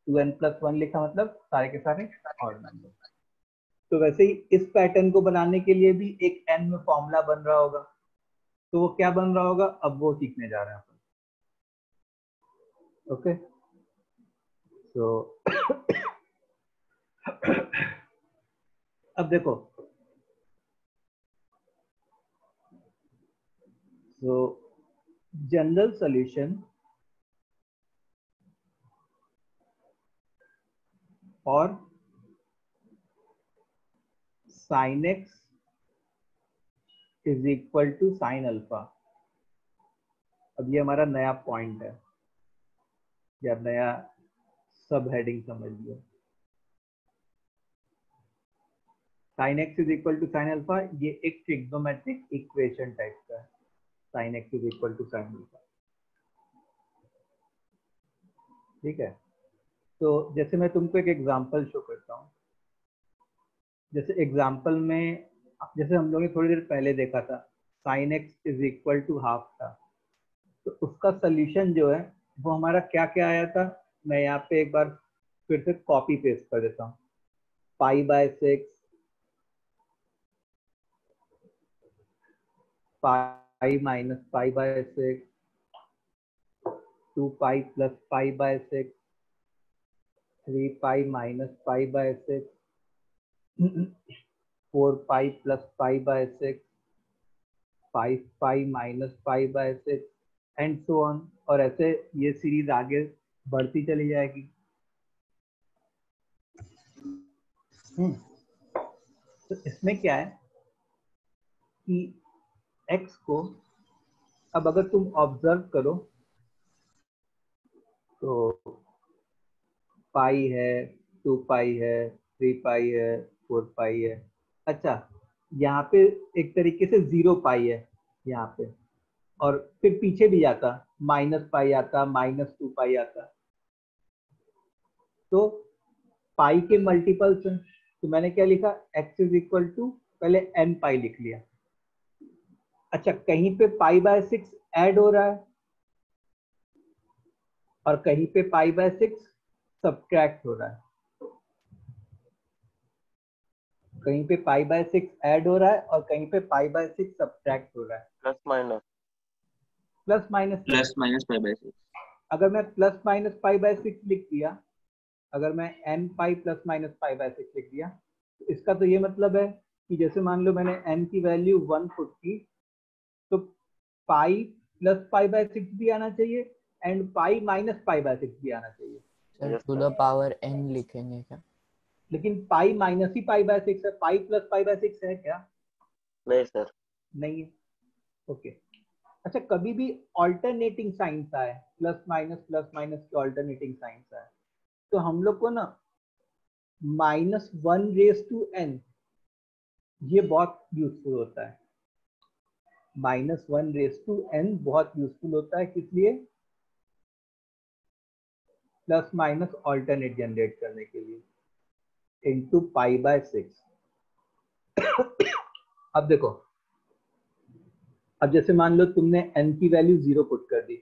2n + 1 लिखा मतलब सारे के सारे ऑड नंबर। तो वैसे ही इस पैटर्न को बनाने के लिए भी एक n में फॉर्मूला बन रहा होगा। तो वो क्या बन रहा होगा, अब वो सीखने जा रहे हैं अपन। ओके, तो अब देखो, तो जनरल सॉल्यूशन और sin x is equal to sin alpha. अब ये हमारा नया पॉइंट है या नया सब हेडिंग समझ लो। sin x is equal to sin alpha, ये एक ट्रिग्नोमेट्रिक इक्वेशन टाइप का है, sin x is equal to sin alpha. ठीक है, तो जैसे मैं तुमको एक एग्जांपल शो करता हूँ। जैसे एग्जांपल में, जैसे हम लोगों ने थोड़ी देर पहले देखा था sin x is equal to half था। तो उसका सोल्यूशन जो है वो हमारा क्या क्या आया था, मैं यहाँ पे एक बार फिर से कॉपी पेस्ट कर देता हूँ। π/6, π-π/6, 2π + π/6, 3π - π/6, 4π + π/6, 5π - π/6 एंड सो ऑन, और ऐसे ये सीरीज आगे बढ़ती चली जाएगी। तो इसमें क्या है कि x को अब अगर तुम ऑब्जर्व करो तो पाई है, 2π है, 3π है, 4π है। अच्छा, यहाँ पे एक तरीके से 0π है यहाँ पे, और फिर पीछे भी जाता -π आता, -2π आता। तो पाई के मल्टीपल्स हैं, तो मैंने क्या लिखा, x = पहले nπ लिख लिया। अच्छा, कहीं पे π/6 ऐड हो रहा है और कहीं पे π/6 सब्ट्रैक्ट हो रहा है। कहीं पे π/6 ऐड हो रहा है और कहीं पे π/6 सब्ट्रैक्ट हो रहा है। Plus minus π/6। अगर मैं +-π/6 लिख दिया, अगर मैं nπ +-π/6 लिख दिया, तो इसका तो ये मतलब है कि जैसे मान लो मैंने n की वैल्यू 1 पुट की, तो पाई +π/6 भी आना चाहिए एंड पाई -π/6 भी आना चाहिए। Sir to the power n लिखेंगे क्या? लेकिन पाई माइनस ही π/6 है, पाई +π/6 है क्या? नहीं सर, नहीं है। ओके। अच्छा, कभी भी ऑल्टरनेटिंग साइंस आए, प्लस माइनस के ऑल्टरनेटिंग साइंस आए, तो हम लोग को ना -1n ये बहुत यूजफुल होता है। -1n बहुत यूजफुल होता है, किस लिए? प्लस माइनस ऑल्टरनेट जनरेट करने के लिए, इंटू π/6। अब देखो, अब जैसे मान लो तुमने n की वैल्यू 0 पुट कर दी,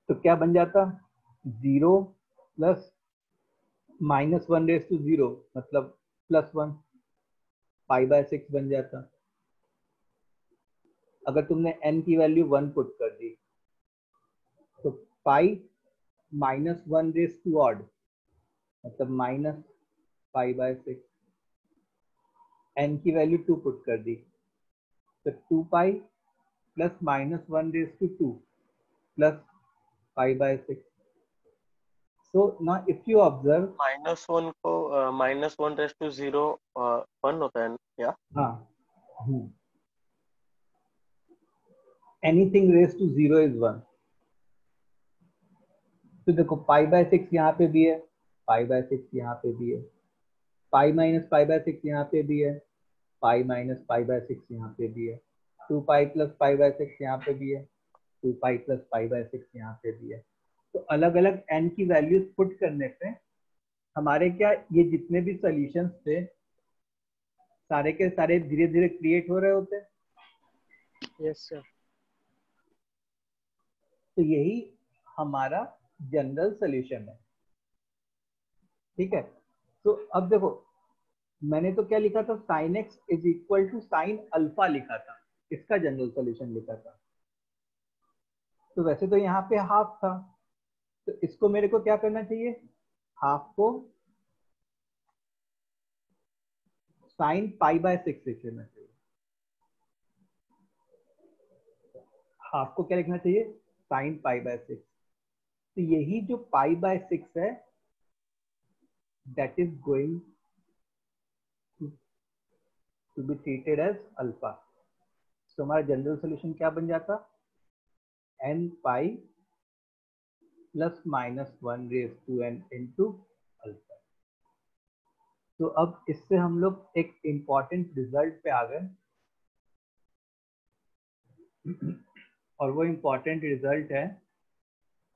तो क्या बन जाता? 0 + -1/0 मतलब +1, π/6 बन जाता। अगर तुमने n की वैल्यू 1 पुट कर दी, तो पाई -1 मतलब -π/6। n की वैल्यू 2 पुट कर दी, तो 2π + -1/2 plus π/6. So now if you observe, -1 को -1/0 1 होता है क्या? हाँ, anything raised to 0 is 1. तो देखो π/6 यहाँ पे भी है, π/6 यहाँ पे भी है, π - π/6 यहाँ पे भी है, π - π/6 यहाँ पे भी है, 2π + π/6 यहाँ पे भी है, 2π + π/6 यहाँ पे भी है। तो अलग अलग n की वैल्यूज पुट करने पे हमारे क्या ये जितने भी सॉल्यूशंस थे सारे के सारे धीरे धीरे क्रिएट हो रहे होते हैं। Yes sir. तो यही हमारा जनरल सॉल्यूशन है, ठीक है। तो अब देखो, मैंने तो क्या लिखा था, sin x = sin अल्फा लिखा था, इसका जनरल सॉल्यूशन लिखा था। तो वैसे तो यहाँ पे हाफ था, तो इसको मेरे को क्या करना चाहिए, हाफ को sin π/6 लिख लेना चाहिए। हाफ को क्या लिखना चाहिए, sin π/6। तो यही जो π/6 है, that is going to be treated as alpha। तो हमारा जनरल सॉल्यूशन क्या बन जाता, nπ ± 1/n into अल्फा। तो अब इससे हम लोग एक इंपॉर्टेंट रिजल्ट पे आ गए, और वो इंपॉर्टेंट रिजल्ट है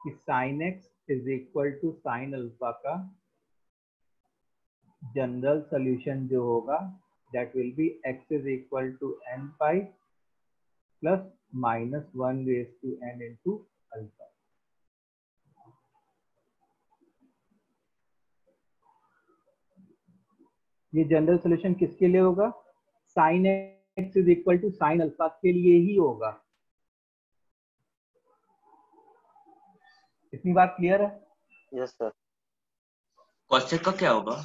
कि sin x = sin अल्फा का जनरल सॉल्यूशन जो होगा that will be x is equal to n pi plus minus 1 raised to n into alpha. ये जनरल सोल्यूशन किसके लिए होगा? Sine x is equal to sine alpha के लिए ही होगा। इतनी बात क्लियर है? Yes sir. कॉसेक का क्या होगा?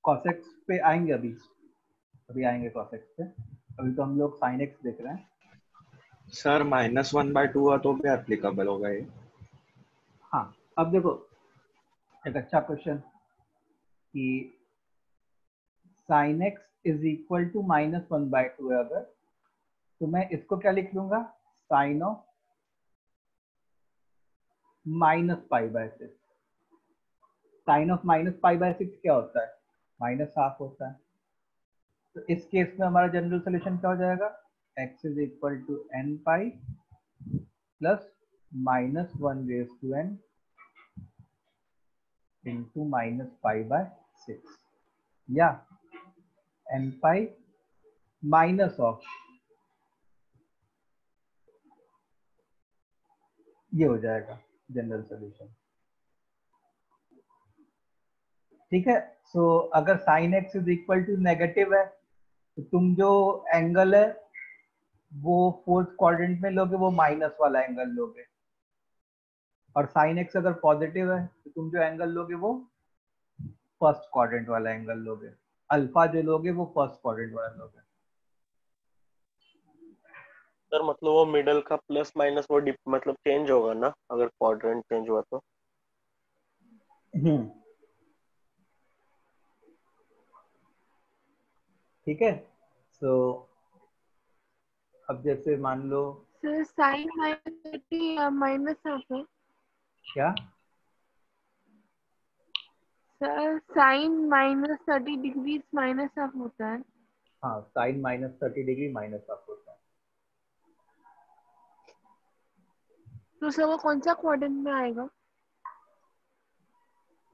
कॉसेक्स पे आएंगे, अभी आएंगे कॉसेक्स पे। अभी तो हम लोग साइन एक्स देख रहे हैं। सर -1/2 हुआ तो भी एप्लीकेबल होगा ये? हाँ, अब देखो एक अच्छा क्वेश्चन कि sine x is equal to -1/2 है अगर, तो मैं इसको क्या लिख लूंगा? Sine of -π/6। साइन ऑफ -π/6 क्या होता है? -½ होता है। तो इस केस में हमारा जनरल सोल्यूशन क्या हो जाएगा? x is equal to n pi plus -1 raise to n into -π/6 या n पाई माइनस ऑफ, ये हो जाएगा जनरल सोल्यूशन। ठीक है। सो अगर sine x is equal to negative है तो तुम जो एंगल है वो फोर्थ क्वाड्रेंट में लोगे, वो माइनस वाला एंगल लोगे, और साइन एक्स अगर पॉजिटिव है तो तुम जो एंगल लोगे वो फर्स्ट क्वाड्रेंट वाला एंगल लोगे। अल्फा जो लोगे वो फर्स्ट क्वाड्रेंट वाला लोगे। सर मतलब वो मिडल का प्लस माइनस वो मतलब चेंज होगा ना अगर क्वाड्रेंट चेंज हुआ तो? ठीक है। सो अब जैसे मान लो सर साइन -30 है। क्या? सर साइन -30 डिग्री -½ होता है। हाँ, साइन -30 डिग्री -½ होता है। तो सर वो कौन सा क्वाड्रेंट में आएगा?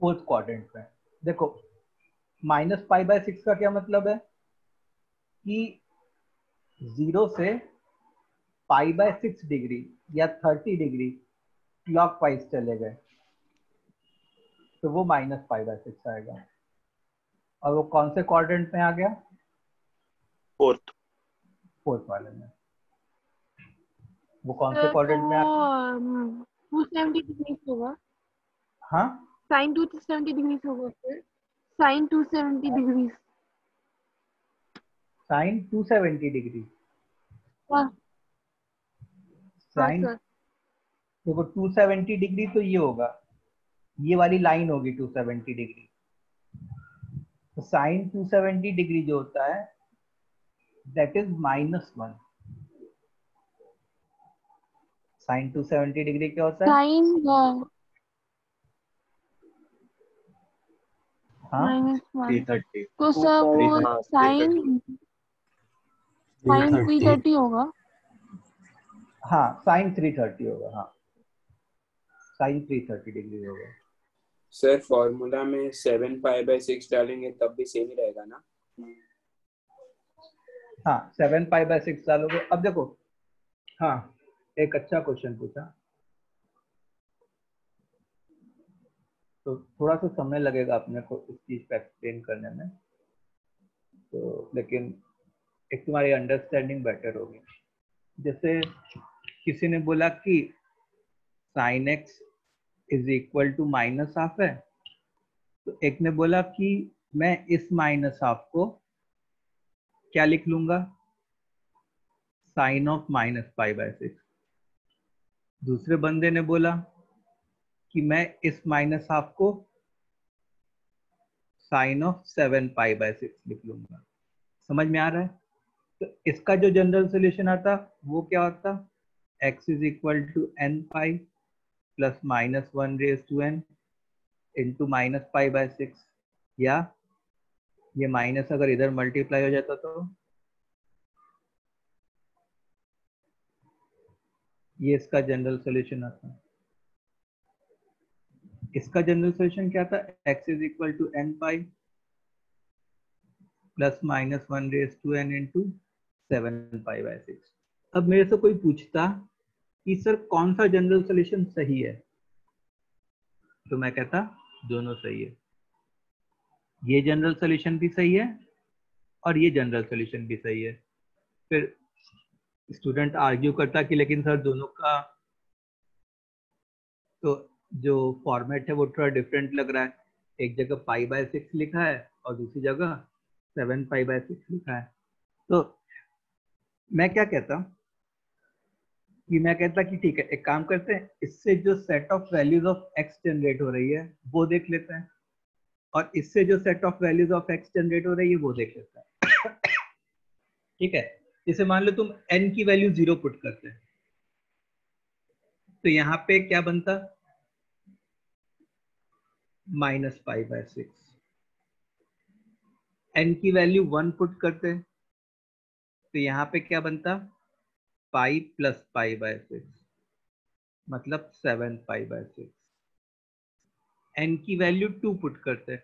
फोर्थ क्वाड्रेंट में। देखो -π/6 का क्या मतलब है कि 0 से π/6 डिग्री या 30 डिग्री क्लॉकवाइज चले गए तो वो -π/6 आएगा। और वो कौन से क्वाड्रेंट में आ गया? फोर्थ वाले में। वो कौन से क्वाड्रेंट में आ गया? 270 डिग्री होगा। हाँ, साइन 270 डिग्री होगा sir. Sine 270 degree. Sine 270 degree. हाँ साइन सर। देखो 270 डिग्री तो ये होगा, ये वाली लाइन होगी 270 डिग्री। तो साइन 270 डिग्री जो होता है दैट इज -1। साइन 270 डिग्री क्या होता है? साइन हाँ, -1। 330। तो सर वो साइन 330 होगा। हाँ साइन 330 होगा। हाँ, साइन 330 डिग्री होगा। सर फॉर्मूला में 7π/6 डालेंगे तब भी सेम ही रहेगा ना? हाँ, 7π/6 डालोगे। अब देखो, हाँ एक अच्छा क्वेश्चन पूछा, तो थोड़ा सा समय लगेगा अपने को इस चीज को एक्सप्लेन करने में, तो लेकिन एक तुम्हारी अंडरस्टैंडिंग बेटर होगी। जैसे किसी ने बोला कि sine x is equal to -½ है, तो एक ने बोला कि मैं इस -½ को क्या लिख लूंगा? Sine of -π/6। दूसरे बंदे ने बोला कि मैं इस -½ को साइन ऑफ 7π/6 लिख लूंगा। समझ में आ रहा है? तो इसका जो जनरल सोल्यूशन आता वो क्या होता? x is equal to n pi plus -1 raise to n into -π/6, या ये माइनस अगर इधर मल्टीप्लाई हो जाता तो ये इसका जनरल सोल्यूशन आता। इसका जनरल सोल्यूशन क्या था? x is equal to n pi plus minus 1 into 7π/6। अब मेरे से कोई पूछता कि सर कौन सा जनरल सोल्यूशन सही है, तो मैं कहता दोनों सही है, ये जनरल सोल्यूशन भी सही है और ये जनरल सोल्यूशन भी सही है। फिर स्टूडेंट आर्ग्यू करता कि लेकिन सर दोनों का तो जो फॉर्मेट है वो थोड़ा डिफरेंट लग रहा है, एक जगह π/6 लिखा है और दूसरी जगह 7π/6 लिखा है। तो मैं क्या कहता कि ठीक है, एक काम करते हैं, इससे जो set of values of x generate हो रही है वो देख लेते हैं, और इससे जो set of values of x generate हो रही है वो देख लेते हैं। ठीक है, जैसे मान लो तुम n की वैल्यू 0 पुट करते हैं, तो यहाँ पे क्या बनता, -π/6। n की वैल्यू 1 पुट करते हैं, तो यहाँ पे क्या बनता, पाई प्लस π/6, मतलब 7π/6। n की वैल्यू 2 पुट करते हैं,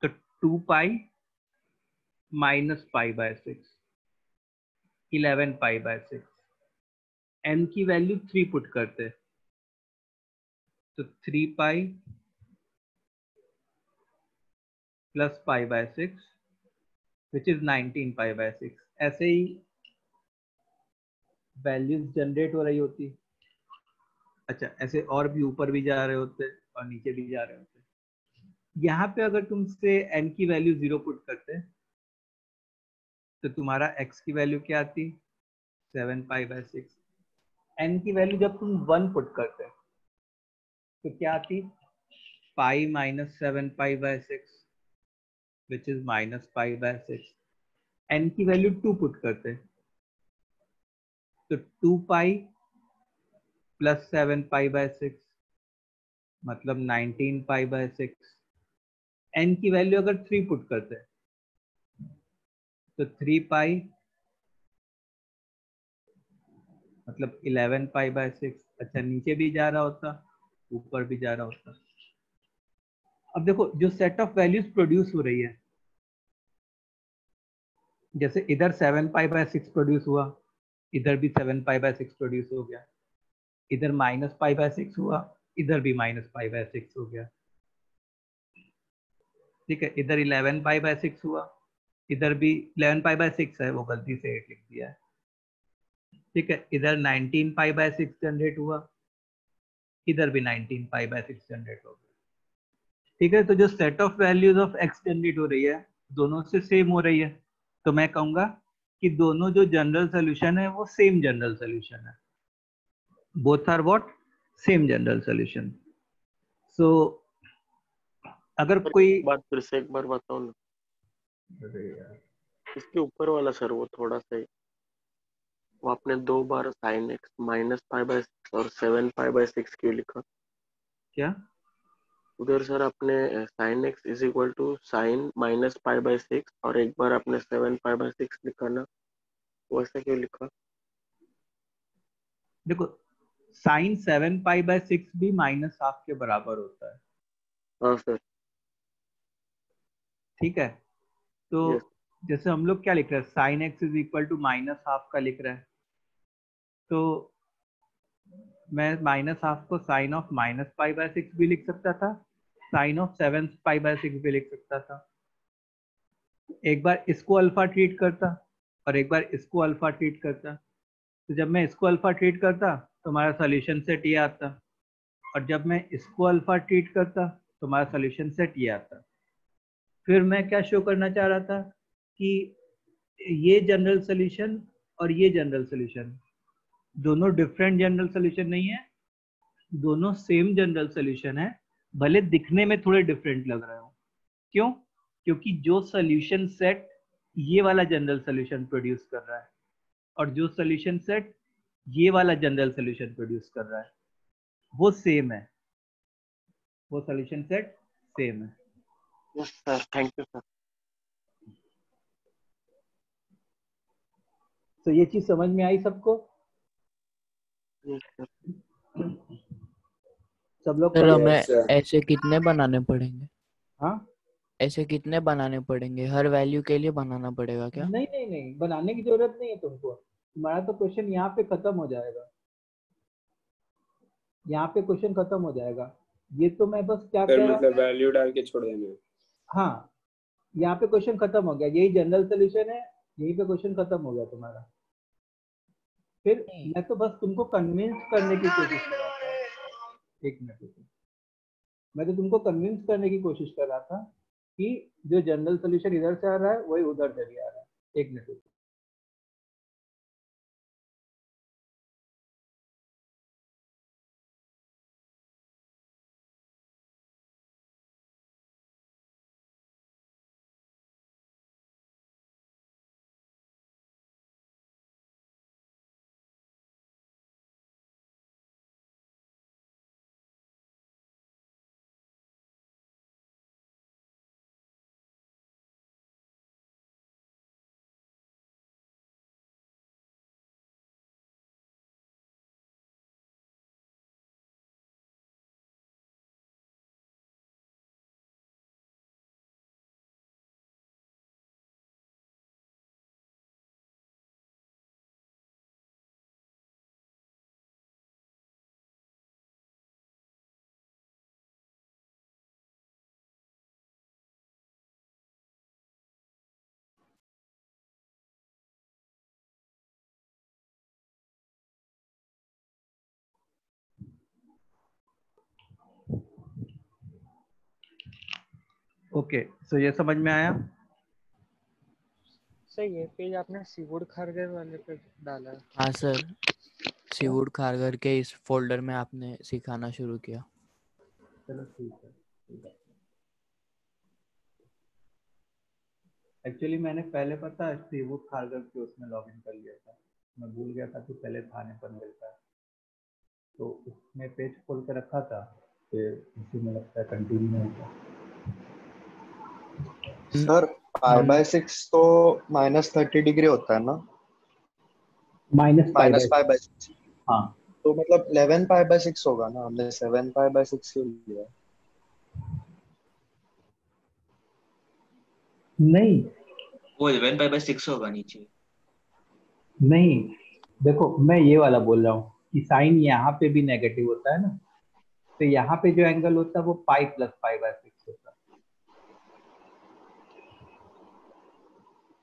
तो 2π माइनस π/6, 11π/6। n की वैल्यू 3 पुट करते हैं, तो 3π प्लस π/6 विच इज 19π/6। ऐसे ही वैल्यूज जनरेट हो रही होती। अच्छा, ऐसे और भी ऊपर भी जा रहे होते और नीचे भी जा रहे होते। यहाँ पे अगर तुमसे n की वैल्यू 0 पुट करते तो तुम्हारा x की वैल्यू क्या आती, 7π/6। n की वैल्यू जब तुम 1 पुट करते तो क्या आती, pi minus 7π/6 which is -π/6। n की वैल्यू 2 पुट करते तो 2π प्लस 7π/6 मतलब 19π/6। n की वैल्यू अगर 3 पुट करते तो 3π मतलब 11π/6। अच्छा, नीचे भी जा रहा होता, ऊपर भी जा रहा होता। अब देखो जो सेट ऑफ वैल्यूज प्रोड्यूस हो रही है, जैसे इधर 7π/6 प्रोड्यूस हुआ, इधर भी 7π/6 प्रोड्यूस हो गया, इधर -π/6 हुआ, इधर भी -π/6 हो गया। ठीक है, इधर 11π/6 हुआ, इधर भी 11π/6 है, वो गलती से 8 लिख दिया है। ठीक है, इधर 19π/6 जनरेट हुआ, इधर भी 19π/6 जनरेट हो गया। ठीक है, तो जो set of values of x generate हो रही है दोनों से सेम हो रही है, तो मैं कहूंगा कि दोनों जो जनरल सोल्यूशन है वो सेम जनरल सोल्यूशन है। Both are what, same general solution. So अगर कोई बात फिर से एक बार बताओ ना, अरे यार, इसके ऊपर वाला सर वो थोड़ा सा ही, वो आपने 2 बार sin x -π/6 और 7π/6 क्यों लिखा? क्या उधर सर आपने sin x is equal to sin -π/6 और एक बार आपने 7π/6 लिखा ना, वैसा क्यों लिखा? देखो, साइन 7π/6 भी -½ के बराबर होता है। हाँ सर। ठीक है, तो यस। जैसे हम लोग क्या लिख रहे हैं, sine x is equal to -½ का लिख रहे हैं, तो मैं -½ को साइन ऑफ -π/6 भी लिख सकता था, साइन ऑफ 7π/6 भी लिख सकता था। एक बार इसको अल्फा ट्रीट करता और एक बार इसको अल्फा ट्रीट करता, तो जब मैं इसको अल्फा ट्रीट करता तो हमारा सॉल्यूशन सेट ये आता, और जब मैं इसको अल्फा ट्रीट करता तो हमारा सॉल्यूशन सेट ये आता। फिर मैं क्या शो करना चाह रहा था कि ये जनरल सॉल्यूशन और ये जनरल सॉल्यूशन दोनों डिफरेंट जनरल सॉल्यूशन नहीं है, दोनों सेम जनरल सॉल्यूशन है, भले दिखने में थोड़े डिफरेंट लग रहे हो। क्यों? क्योंकि जो सॉल्यूशन सेट ये वाला जनरल सॉल्यूशन प्रोड्यूस कर रहा है और जो सॉल्यूशन सेट ये वाला जनरल सॉल्यूशन प्रोड्यूस कर रहा है वो सेम है, वो सॉल्यूशन सेट सेम है। Yes sir, thank you sir. तो ये चीज समझ में आई सबको? Yes sir. सब लोग सर पढ़े? हमें Yes, sir. ऐसे कितने बनाने पड़ेंगे? हाँ, ऐसे कितने बनाने पड़ेंगे? हर वैल्यू के लिए बनाना पड़ेगा क्या? नहीं नहीं नहीं, बनाने की जरूरत नहीं है तुमको। तुम्हारा तो क्वेश्चन यहाँ पे खत्म हो जाएगा, यहाँ पे क्वेश्चन खत्म हो जाएगा। ये तो मैं बस क्या फिर कह रहा मतलब वैल्यू डाल के छोड़ देना। हाँ, यहाँ पे क्वेश्चन खत्म हो गया, यही जनरल सोल्यूशन है, यहीं पे क्वेश्चन खत्म हो गया तुम्हारा। फिर मैं तो बस तुमको कन्विंस करने की कोशिश कर रहा था। एक मिनट रुको। मैं तो तुमको कन्विंस करने की कोशिश कर रहा था कि जो जनरल सोल्यूशन इधर से आ रहा है वही उधर से भी आ रहा है। एक मिनट रुको। ओके, सो ये समझ में आया? सही है। पेज आपने सीवुड खारगर वाले पे डाला है। हाँ सर, सीवुड खारगर के इस फोल्डर में आपने सिखाना शुरू किया। चलो ठीक है, ठीक है। एक्चुअली मैंने पहले पता है सीवुड खारगर के उसमें लॉगिन कर लिया था, मैं भूल गया था कि पहले थाने पर मिलता है, तो उसमें पेज खोल के रखा था, फिर उसी में लगता है कंटिन्यू होता है। सर π/6 तो -30 डिग्री होता है ना? -π/6। हाँ, तो मतलब 11 π/6 होगा ना? हमने 7 π/6 क्यों लिया? नहीं वो 11/6 होगा नीचे। नहीं, देखो मैं ये वाला बोल रहा हूँ कि साइन यहाँ पे भी नेगेटिव होता है ना, तो यहाँ पे जो एंगल होता है वो पाई प्लस π/6 होता है,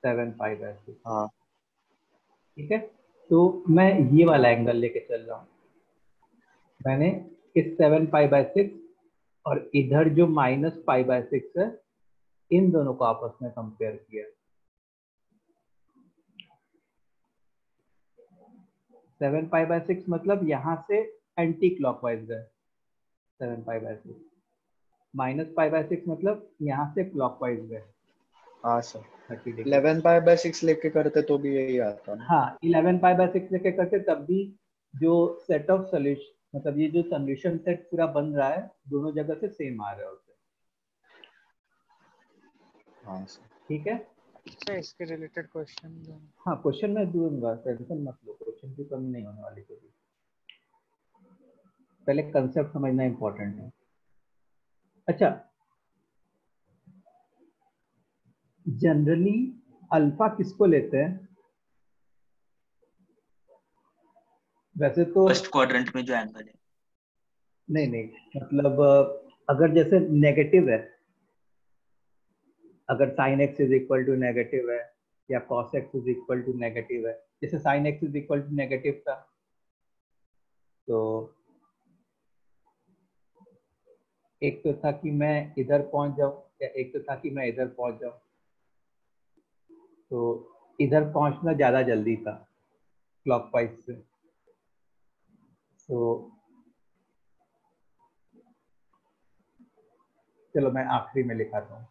7 π/6। हाँ ठीक है, तो मैं ये वाला एंगल लेके चल रहा हूँ। मैंने इस 7 π/6 और इधर जो -π/6 है, इन दोनों को आपस में कंपेयर किया। 7 π/6 मतलब यहाँ से एंटी क्लॉकवाइज गए 7 π/6, -π/6 मतलब यहाँ से क्लॉकवाइज गए हाँ सर, 30 डिग्री। 11 π/6 लेके करते तो भी यही आता ना? हाँ, 11 π/6 लेके करते तब भी जो सेट ऑफ सोल्यूशन, मतलब ये जो सोल्यूशन सेट पूरा बन रहा है, दोनों जगह से सेम आ रहा है उसे। हाँ सर, ठीक है। अच्छा, इसके रिलेटेड क्वेश्चन। हाँ, क्वेश्चन मैं दूंगा, टेंशन मत लो, क्वेश्चन की कमी नहीं होने वाली कभी। पहले कंसेप्ट समझना इंपॉर्टेंट है। अच्छा, जनरली अल्फा किसको लेते हैं? वैसे तो फर्स्ट क्वाड्रेंट में जो एंगल है। नहीं नहीं, मतलब अगर जैसे नेगेटिव है, अगर sine x is equal to negative है या cos x is equal to negative है, जैसे sine x is equal to negative था, तो एक तो था कि मैं इधर पहुंच जाऊं या एक तो था कि मैं इधर पहुंच जाऊं, तो इधर पहुंचना ज्यादा जल्दी था क्लॉकवाइज से। तो चलो मैं आखिरी में लिखाता हूँ।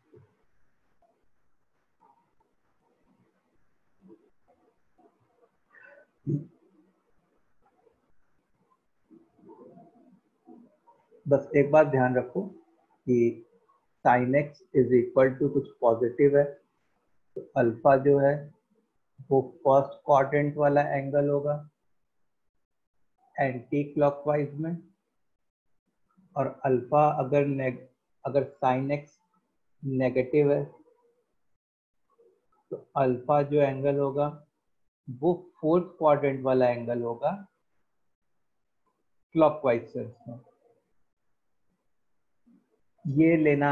बस एक बात ध्यान रखो कि sine x is equal to कुछ पॉजिटिव है, तो अल्फा जो है वो फर्स्ट क्वाड्रेंट वाला एंगल होगा एंटी क्लॉकवाइज में, और अल्फा अगर साइन एक्स नेगेटिव है, तो अल्फा जो एंगल होगा वो फोर्थ क्वाड्रेंट वाला एंगल होगा क्लॉकवाइज सेंस में। ये लेना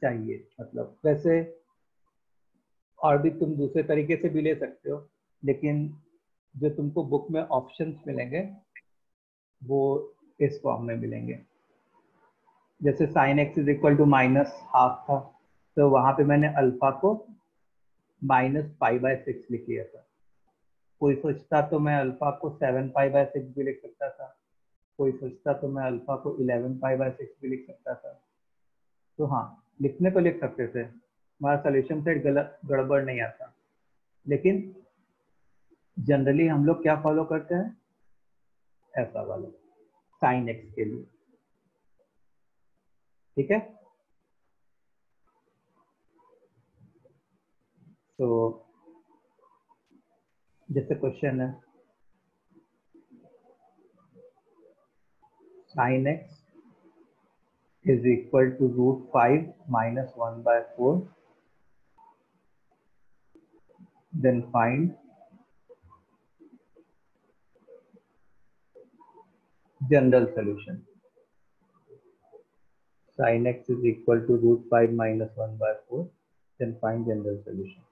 चाहिए, मतलब वैसे और भी तुम दूसरे तरीके से भी ले सकते हो, लेकिन जो तुमको बुक में ऑप्शंस मिलेंगे वो इस फॉर्म में मिलेंगे। जैसे sin x is equal to -½ था, तो वहां पे मैंने अल्फा को -π/6 लिख लिया था। कोई सोचता तो मैं अल्फा को 7π/6 भी लिख सकता था, कोई सोचता तो मैं अल्फा को 11π/6 भी लिख सकता था। तो हाँ, लिखने को लिख सकते थे, हमारा सोल्यूशन सेट गलत गड़बड़ नहीं आता। लेकिन जनरली हम लोग क्या फॉलो करते हैं, ऐसा वाला sin x के लिए। ठीक है, तो जैसे क्वेश्चन है sin x is equal to √5 minus 1/4, then find general solution. Sin x is equal to √5 minus 1/4, then find general solution.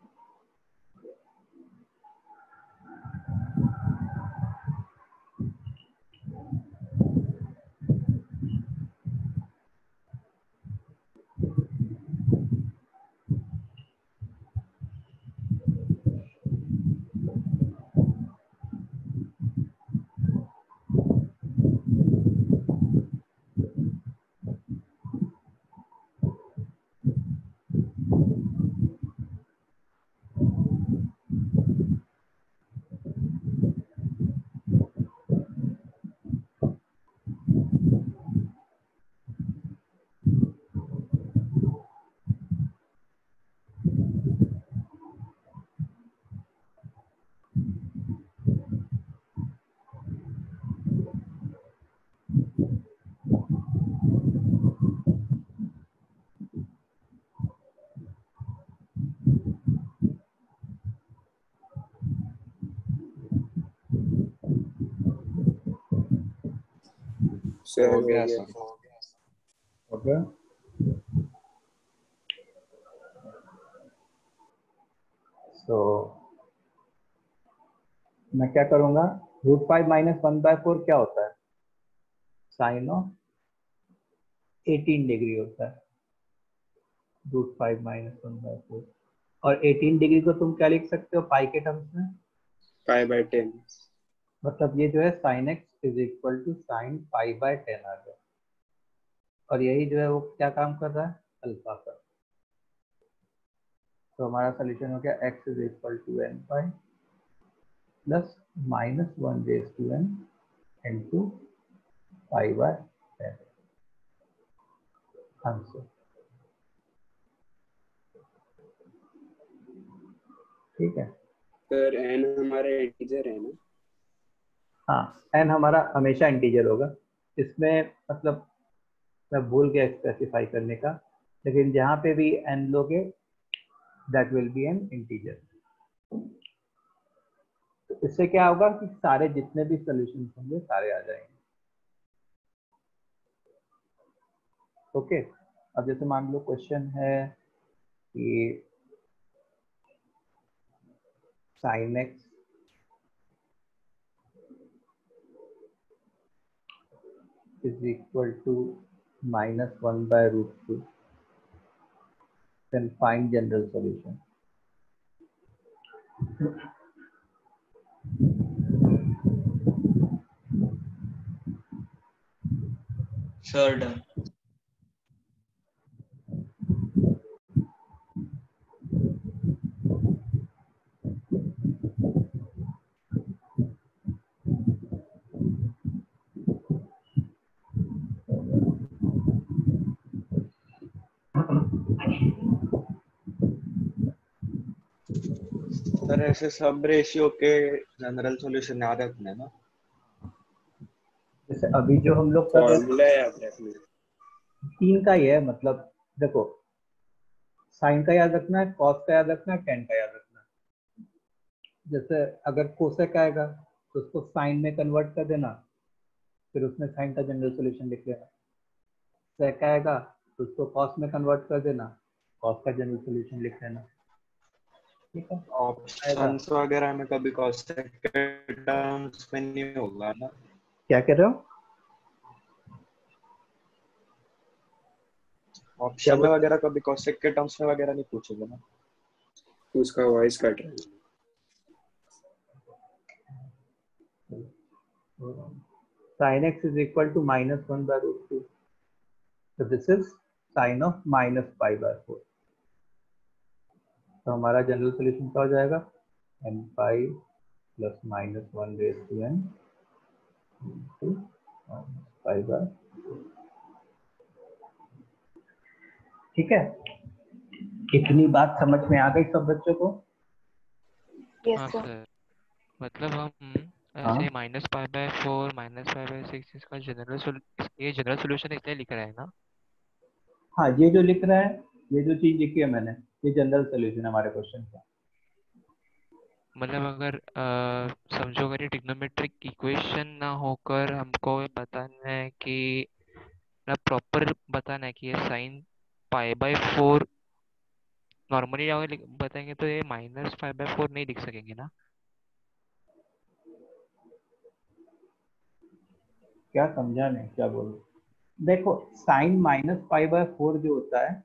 Sir हो गया सर। ओके, तो मैं क्या करूंगा, √5 minus 1/4 क्या होता है, साइन ऑफ 18 डिग्री होता है, √5 minus 1/4। और 18 डिग्री को तुम क्या लिख सकते हो पाई के टर्म्स में, π/10। मतलब ये जो है sin x is equal to sin π/10 आ गया। और यही जो है वो क्या काम कर रहा है, अल्फा का। तो हमारा सोल्यूशन हो गया x is equal to n π plus -1/n into π/10 answer. ठीक है, सर n हमारा इंटीजर है ना? हाँ, n हमारा हमेशा इंटीजर होगा। इसमें मतलब मैं भूल गया स्पेसिफाई करने का, लेकिन जहाँ पे भी n लोगे that will be N integer. तो इससे क्या होगा कि सारे जितने भी सॉल्यूशंस होंगे सारे आ जाएंगे। ओके, अब जैसे मान लो क्वेश्चन है कि sin x is equal to -1/√2, then find general solution. Sir done. Sir ऐसे सब रेशियो के जनरल सॉल्यूशन याद रखना है ना? जैसे अभी जो हम लोग कर रहे फॉर्मूला याद रखना है। 3 का ही है, मतलब देखो साइन का याद रखना है, कॉस का याद रखना है, टेन का याद रखना है। जैसे अगर कोसेक आएगा तो उसको साइन में कन्वर्ट कर देना, फिर उसमें साइन का जनरल सॉल्यूशन लिख लेना। सेक आएगा तो उसको कॉस में कन्वर्ट कर देना, कॉस का जनरल सॉल्यूशन लिख लेना। ठीक है, ऑप्शंस वगैरह में कभी कॉसेक के टर्म्स में नहीं होगा ना? क्या कह रहे हो? ऑप्शन में वगैरह कभी कॉसेक के टर्म्स में वगैरह नहीं पूछेगा ना? उसका वॉइस कट रहा है। Sin x is equal to -1 by √2. So this is sin of -π/4. तो हमारा जनरल सॉल्यूशन क्या हो जाएगा? n pi plus -1 raise to n into π/4. ठीक है, इतनी बात समझ में आ गई सब बच्चों को? हाँ सर, मतलब हम ऐसे -π/4 -π/6 इसका ये जनरल सॉल्यूशन इसलिए लिख रहा है ना? हाँ, ये जो लिख रहा है, ये जो चीज लिखी है मैंने, ये जनरल सॉल्यूशन है हमारे क्वेश्चन का। मतलब अगर समझो अगर ये ट्रिग्नोमेट्रिक इक्वेशन ना होकर हमको ये बताना है कि ना प्रॉपर बताना है कि ये साइन π/4 नॉर्मली अगर बताएंगे तो ये -π/4 नहीं लिख सकेंगे ना? क्या समझा नहीं, क्या बोलूं? देखो, साइन -π/4 जो होता है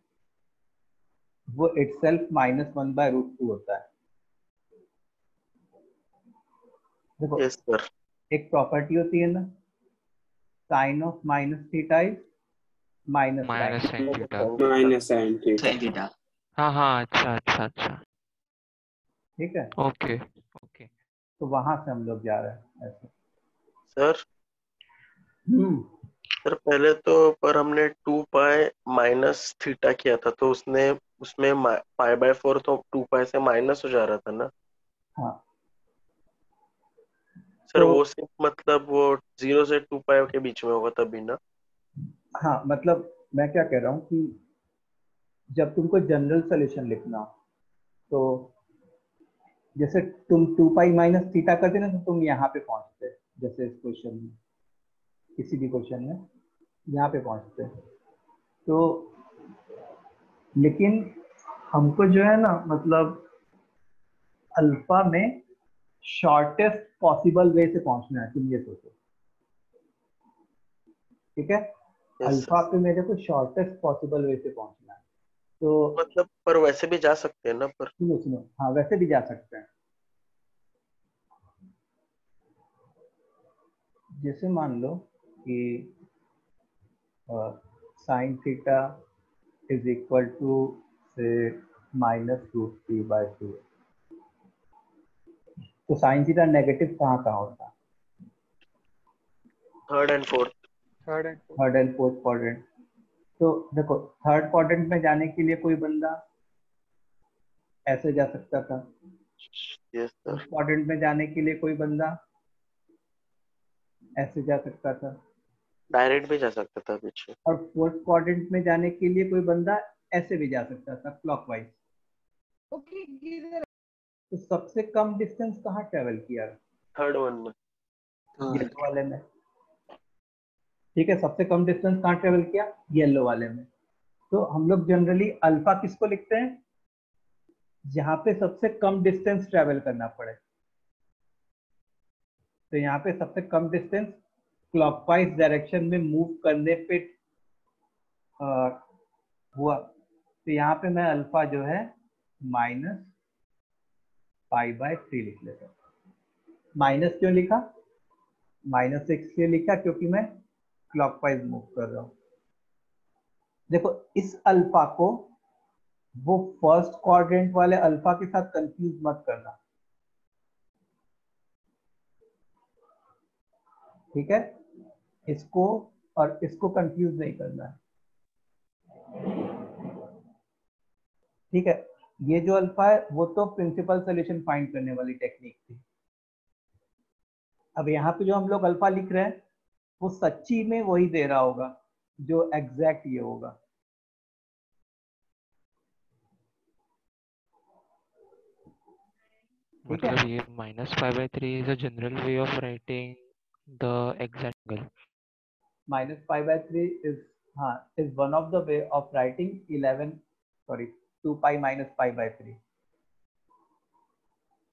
वो इटसेल्फ -1/√2 होता है। देखो, यस सर, एक प्रॉपर्टी होती है ना, sine of minus theta is minus sin theta. Minus sine theta. हाँ, अच्छा। ठीक है, ओके। तो वहां से हम लोग जा रहे हैं ऐसे। सर सर पहले तो पर हमने 2π माइनस थीटा किया था, तो उसमें π/4 तो 2π से माइनस हो जा रहा था ना? हाँ सर तो वो सिर्फ मतलब वो 0 से 2π के बीच में होगा तभी ना? हाँ, मतलब मैं क्या कह रहा हूँ कि जब तुमको जनरल सॉल्यूशन लिखना हो, तो जैसे तुम 2π माइनस थीटा करते ना, तो तुम यहाँ पे पहुंचते, जैसे इस क्वेश्चन में, किसी भी क्वेश्चन में यहाँ पे पहुंचते। तो लेकिन हमको जो है ना, मतलब अल्फा में शॉर्टेस्ट पॉसिबल वे से पहुंचना है, तुम ये सोचो। ठीक है, अल्फा पे मेरे को शॉर्टेस्ट पॉसिबल वे से पहुंचना है। तो मतलब पर वैसे भी जा सकते हैं ना? पर सुनो, हाँ वैसे भी जा सकते हैं। जैसे मान लो कि sine theta is equal to से -√3/2, तो साइन थीटा नेगेटिव कहाँ होता है? Third and fourth quadrant. तो देखो, थर्ड क्वाड्रेंट में जाने के लिए कोई बंदा ऐसे जा सकता था, यस सर। फर्स्ट क्वाड्रेंट में जाने के लिए कोई बंदा ऐसे जा सकता था, डायरेक्ट भी जा सकता था पीछे, और फोर्थ क्वाड्रेंट में जाने के लिए कोई बंदा ऐसे भी जा सकता था, क्लॉकवाइज। तो सबसे कम डिस्टेंस कहाँ ट्रेवल किया? थर्ड वन में, येलो वाले में। ठीक है, सबसे कम डिस्टेंस कहाँ ट्रेवल किया? येलो वाले में। तो हम लोग जनरली अल्फा किसको लिखते हैं? जहाँ पे सबसे कम डिस्टेंस ट्रेवल करना पड़े। तो यहाँ पे सबसे कम डिस्टेंस क्लॉकवाइज डायरेक्शन में मूव करने पे हुआ, तो यहाँ पे मैं अल्फा जो है -π/3 लिख लेता हूँ। माइनस क्यों लिखा? -6 इसलिए लिखा क्योंकि मैं क्लॉकवाइज मूव कर रहा हूँ। देखो, इस अल्फा को वो फर्स्ट क्वाड्रेंट वाले अल्फा के साथ कंफ्यूज मत करना। ठीक है, इसको और इसको कंफ्यूज नहीं करना है। ठीक है, ये जो अल्फा है वो तो प्रिंसिपल सॉल्यूशन फाइंड करने वाली टेक्निक थी। अब यहाँ पे जो हम लोग अल्फा लिख रहे हैं वो सच्ची में वही दे रहा होगा जो एग्जैक्ट ये होगा। ठीक है, मतलब ये -π/3 is a general way of writing the exact angle. -π/3 is one of the way of writing 2 pi minus π/3,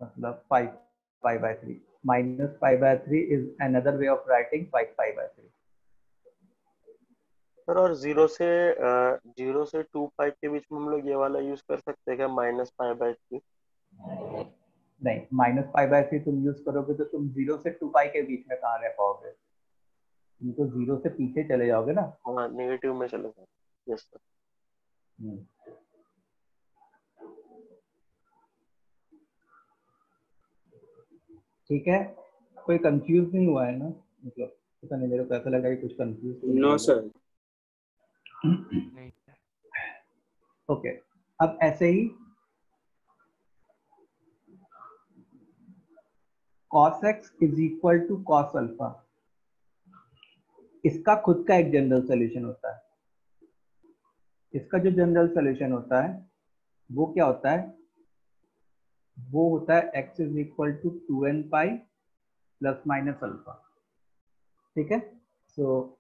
मतलब 5π/3 minus π/3 is another way of writing 5π/3. Sir और 0 से 2 पाई के बीच में हम लोग ये वाला यूज कर सकते हैं क्या, -π/3? नहीं, -π/3 तुम यूज करोगे तो तुम 0 से 2 पाई के बीच में कहाँ रह पाओगे, तुम तो 0 से पीछे चले जाओगे ना। हाँ, नेगेटिव में चले जाए। Yes sir. ठीक है, कोई कंफ्यूज नहीं हुआ है ना, मतलब पता नहीं, मेरे को ऐसा लगा कि कुछ कंफ्यूज नो सर। ओके, अब ऐसे ही cos x is equal to cos alpha, इसका खुद का एक जनरल सॉल्यूशन होता है। इसका जो जनरल सॉल्यूशन होता है वो क्या होता है, वो होता है x is equal to 2n pi plus minus alpha. ठीक है, सो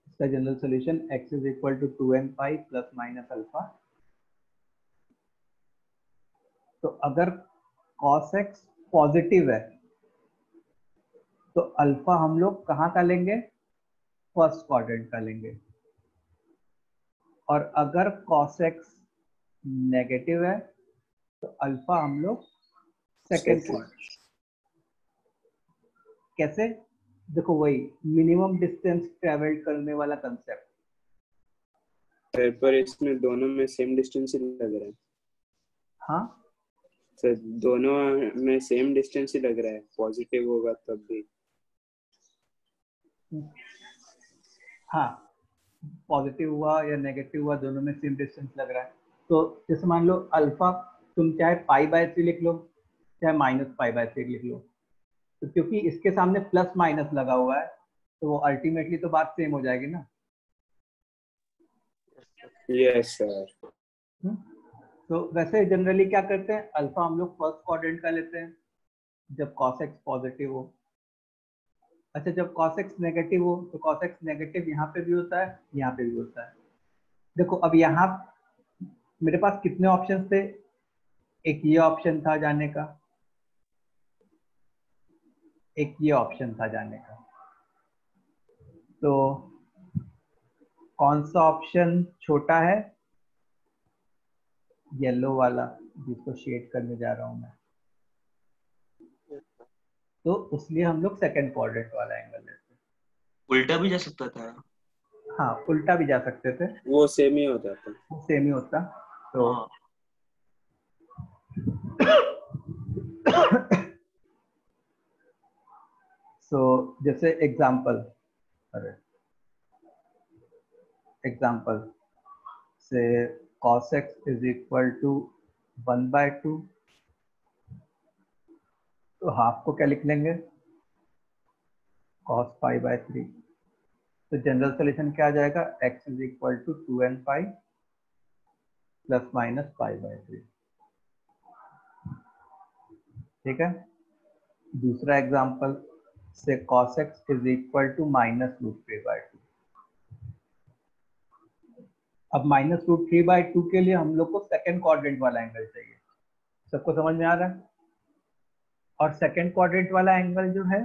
इसका general solution x is equal to 2n pi plus minus alpha. तो अगर cos x पॉजिटिव है तो अल्फा हम लोग कहाँ का लेंगे, फर्स्ट क्वाड्रेंट का लेंगे, और अगर cos x नेगेटिव है तो अल्फा हम लोग सेकेंड क्वाड्रेंट। कैसे, देखो वही मिनिमम डिस्टेंस ट्रेवल्ड करने वाला कंसेप्ट। पर इसमें दोनों में सेम डिस्टेंस ही लग रहा है। हाँ सर, दोनों में सेम डिस्टेंस ही लग रहा है, पॉजिटिव होगा तब भी। हाँ, पॉजिटिव हुआ या नेगेटिव हुआ दोनों में सेम डिस्टेंस लग रहा है। तो जैसे मान लो अल्फा तुम चाहे π/3 लिख लो चाहे -π/3 लिख लो, तो क्योंकि इसके सामने प्लस माइनस लगा हुआ है तो वो अल्टीमेटली तो बात सेम हो जाएगी ना। Yes sir. तो वैसे जनरली क्या करते हैं, अल्फा हम लोग फर्स्ट क्वाड्रेंट का लेते हैं जब cos x पॉजिटिव हो। अच्छा, जब cos x नेगेटिव हो तो cos x नेगेटिव यहाँ पे भी होता है, यहाँ पे भी होता है। देखो अब यहाँ मेरे पास कितने ऑप्शन थे, एक ये ऑप्शन था जाने का, एक ये ऑप्शन था जाने का। तो कौन सा ऑप्शन छोटा है, येलो वाला जिसको शेड करने जा रहा हूं मैं, तो इसलिए हम लोग सेकंड क्वाड्रेंट वाला एंगल लेते हैं। उल्टा भी जा सकता था। हाँ, उल्टा भी जा सकते थे, वो सेम ही होता था। वो सेम ही होता। तो सो जैसे एग्जाम्पल से cos x is equal to 1/2, तो हाफ को क्या लिख लेंगे, cos π/3। तो जनरल सॉल्यूशन क्या आ जाएगा, x is equal to 2n pi plus minus π/3। ठीक है, दूसरा एग्जाम्पल से cos x is equal to -√3/2। अब -√3/2 के लिए हम लोग को सेकंड क्वाड्रेंट वाला एंगल चाहिए। सबको समझ में आ रहा है? और सेकंड क्वाड्रेंट वाला एंगल जो है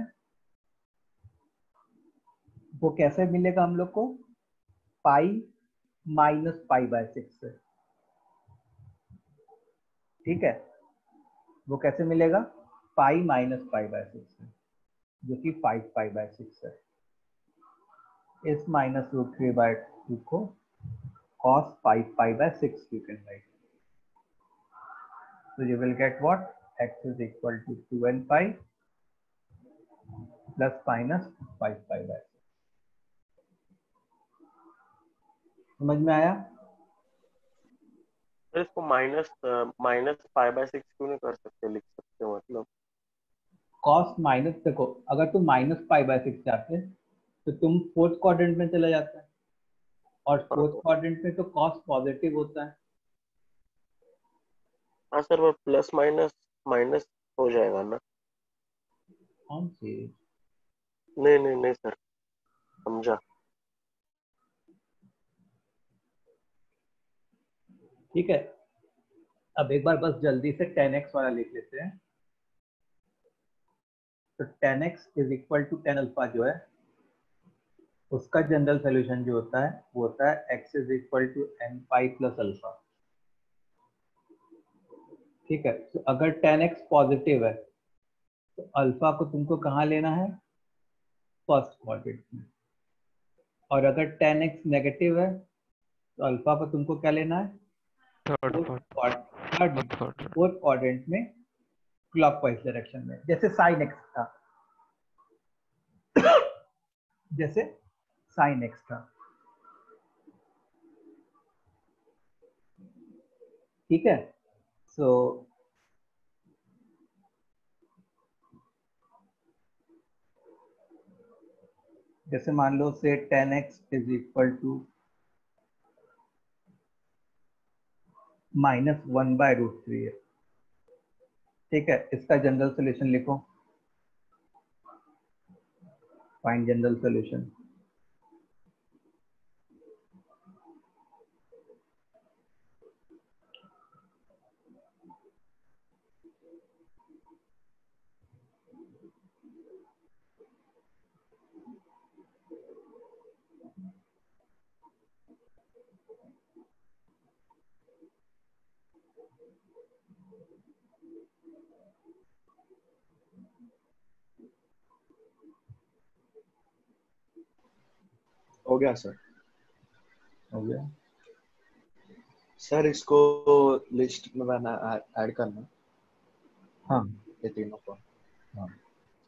वो कैसे मिलेगा हम लोग को, पाई माइनस π/6 से। ठीक है, वो कैसे मिलेगा, पाई माइनस π/6 से, जो कि 5π/6 है। इस -√3/2 को cos 5π/6 you can write. So you will get what, x is equal to 2n pi plus minus 5π/6. समझ में आया? सर इसको माइनस π/6 क्यों नहीं कर सकते, लिख सकते हो मतलब? cos माइनस, देखो अगर तुम माइनस π/6 चाहते तो तुम फोर्थ क्वाड्रेंट में चले जाते हैं, और फोर्थ क्वाड्रेंट में तो cos पॉजिटिव होता है। हाँ सर, वो प्लस माइनस माइनस हो जाएगा ना? कौन सी? नहीं नहीं नहीं सर, समझा। ठीक है, अब एक बार बस जल्दी से 10x वाला लिख लेते हैं। तो 10x is equal to 10 alpha जो है उसका जनरल सोल्यूशन जो होता है वो होता है x is equal to n pi plus alpha. ठीक है, तो अगर 10x पॉजिटिव है तो अल्फा को तुमको कहाँ लेना है? फर्स्ट क्वाड्रेंट में। और अगर 10x नेगेटिव है तो अल्फा को तुमको क्या लेना है? फोर्थ क्वाड्रेंट में क्लॉकवाइज डायरेक्शन में, जैसे साइन एक्स था। जैसे साइन एक्स था। ठीक है, सो जैसे मान लो से 10x इज इक्वल टू -1/√3 है। ठीक है, इसका जनरल सोल्यूशन लिखो, फाइंड जनरल सोल्यूशन। हो गया सर। हो गया सर, इसको लिस्ट में मैंने ऐड करना। हाँ ये तीनों को। हाँ,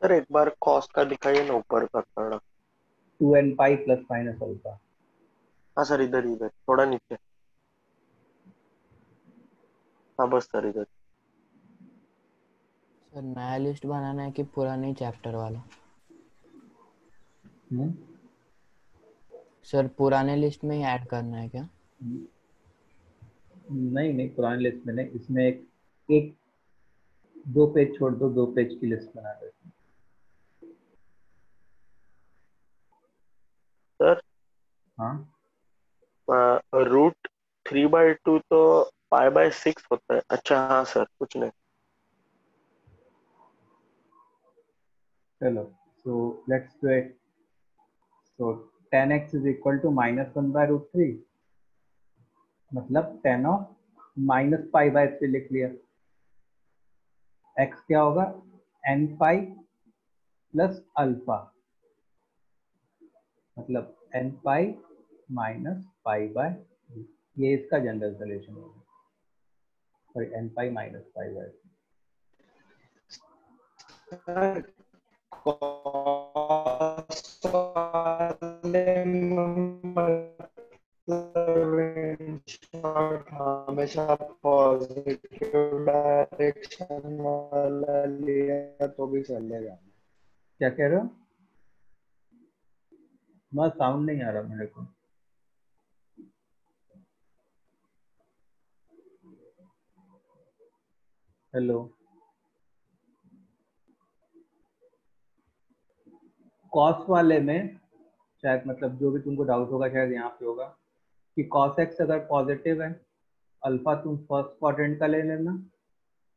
सर एक बार कॉस्ट का दिखाइए ना, ऊपर का थोड़ा। 2n pi plus minus alpha. हाँ सर, इधर इधर थोड़ा नीचे। हाँ बस सर, इधर। सर नया लिस्ट बनाना है कि पुराने चैप्टर वाला? सर पुराने लिस्ट में ही ऐड करना है क्या? नहीं नहीं, पुराने लिस्ट में नहीं, इसमें एक 2 पेज छोड़ दो, 2 पेज की लिस्ट बना दो। सर हाँ √3/2 तो π/6 होता है। अच्छा हाँ सर, कुछ नहीं। चलो, so let's do it. So 10x is equal to -1/√3, मतलब 10 ऑफ -π/3 लिख लिया। x क्या होगा? n पाई प्लस अल्फा, मतलब n पाई माइनस π/3। ये इसका जनरल सोल्यूशन होगा। Sorry, n pi minus π/3। Sir, cos वाले हमेशा पॉजिटिव डायरेक्शन वाला लिया तो भी चलेगा। क्या कह रहे हो? मैं साउंड नहीं आ रहा मेरे को। हेलो, कॉस वाले में शायद, मतलब जो भी तुमको डाउट होगा शायद यहाँ पे होगा कि कॉस एक्स अगर पॉजिटिव है, अल्फा तुम फर्स्ट क्वाड्रेंट का ले लेना,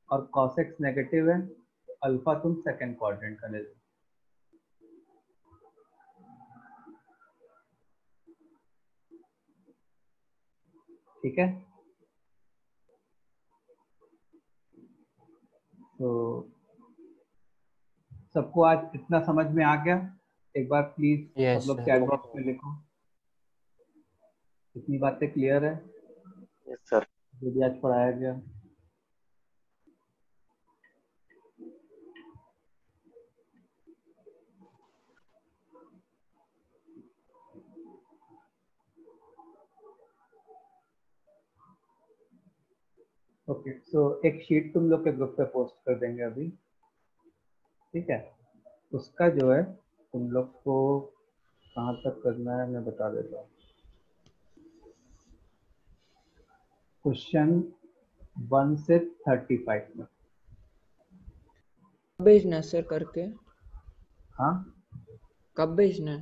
और कॉस एक्स नेगेटिव है तो अल्फा तुम सेकंड क्वाड्रेंट का ले लेना। ठीक है, तो सबको आज इतना समझ में आ गया? एक बार प्लीज सब यस लोग सर। चैट बॉक्स में लिखो, इतनी बातें क्लियर है यस सर। जो भी आज पढ़ाया गया। ओके, सो एक शीट तुम लोग के ग्रुप पे पोस्ट कर देंगे अभी। ठीक है, उसका जो है तुम लोग को कहाँ तक करना है मैं बता देता हूँ। क्वेश्चन 1 से 35 में। भेजना है सर करके? हाँ कब भेजना है?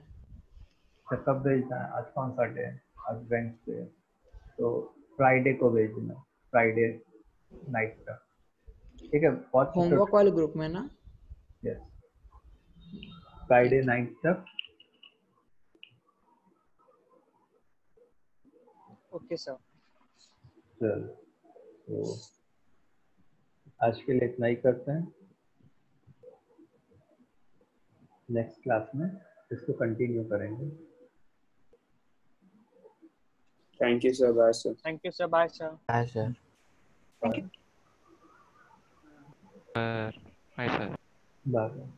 तो कब भेजना है? आज कौन सा डे है? आज वेंसडे है, तो फ्राइडे को भेजना, फ्राइडे नाइट तक। ठीक है, बहुत होमवर्क वाले ग्रुप में ना? यस, फ्राइडे नाइट तक। Okay sir. चल, तो आज के लिए इतना ही करते हैं, नेक्स्ट क्लास में इसको कंटिन्यू करेंगे। Thank you sir, bye sir. Thank you sir, bye sir. Bye sir. Sir, hi sir. Bye.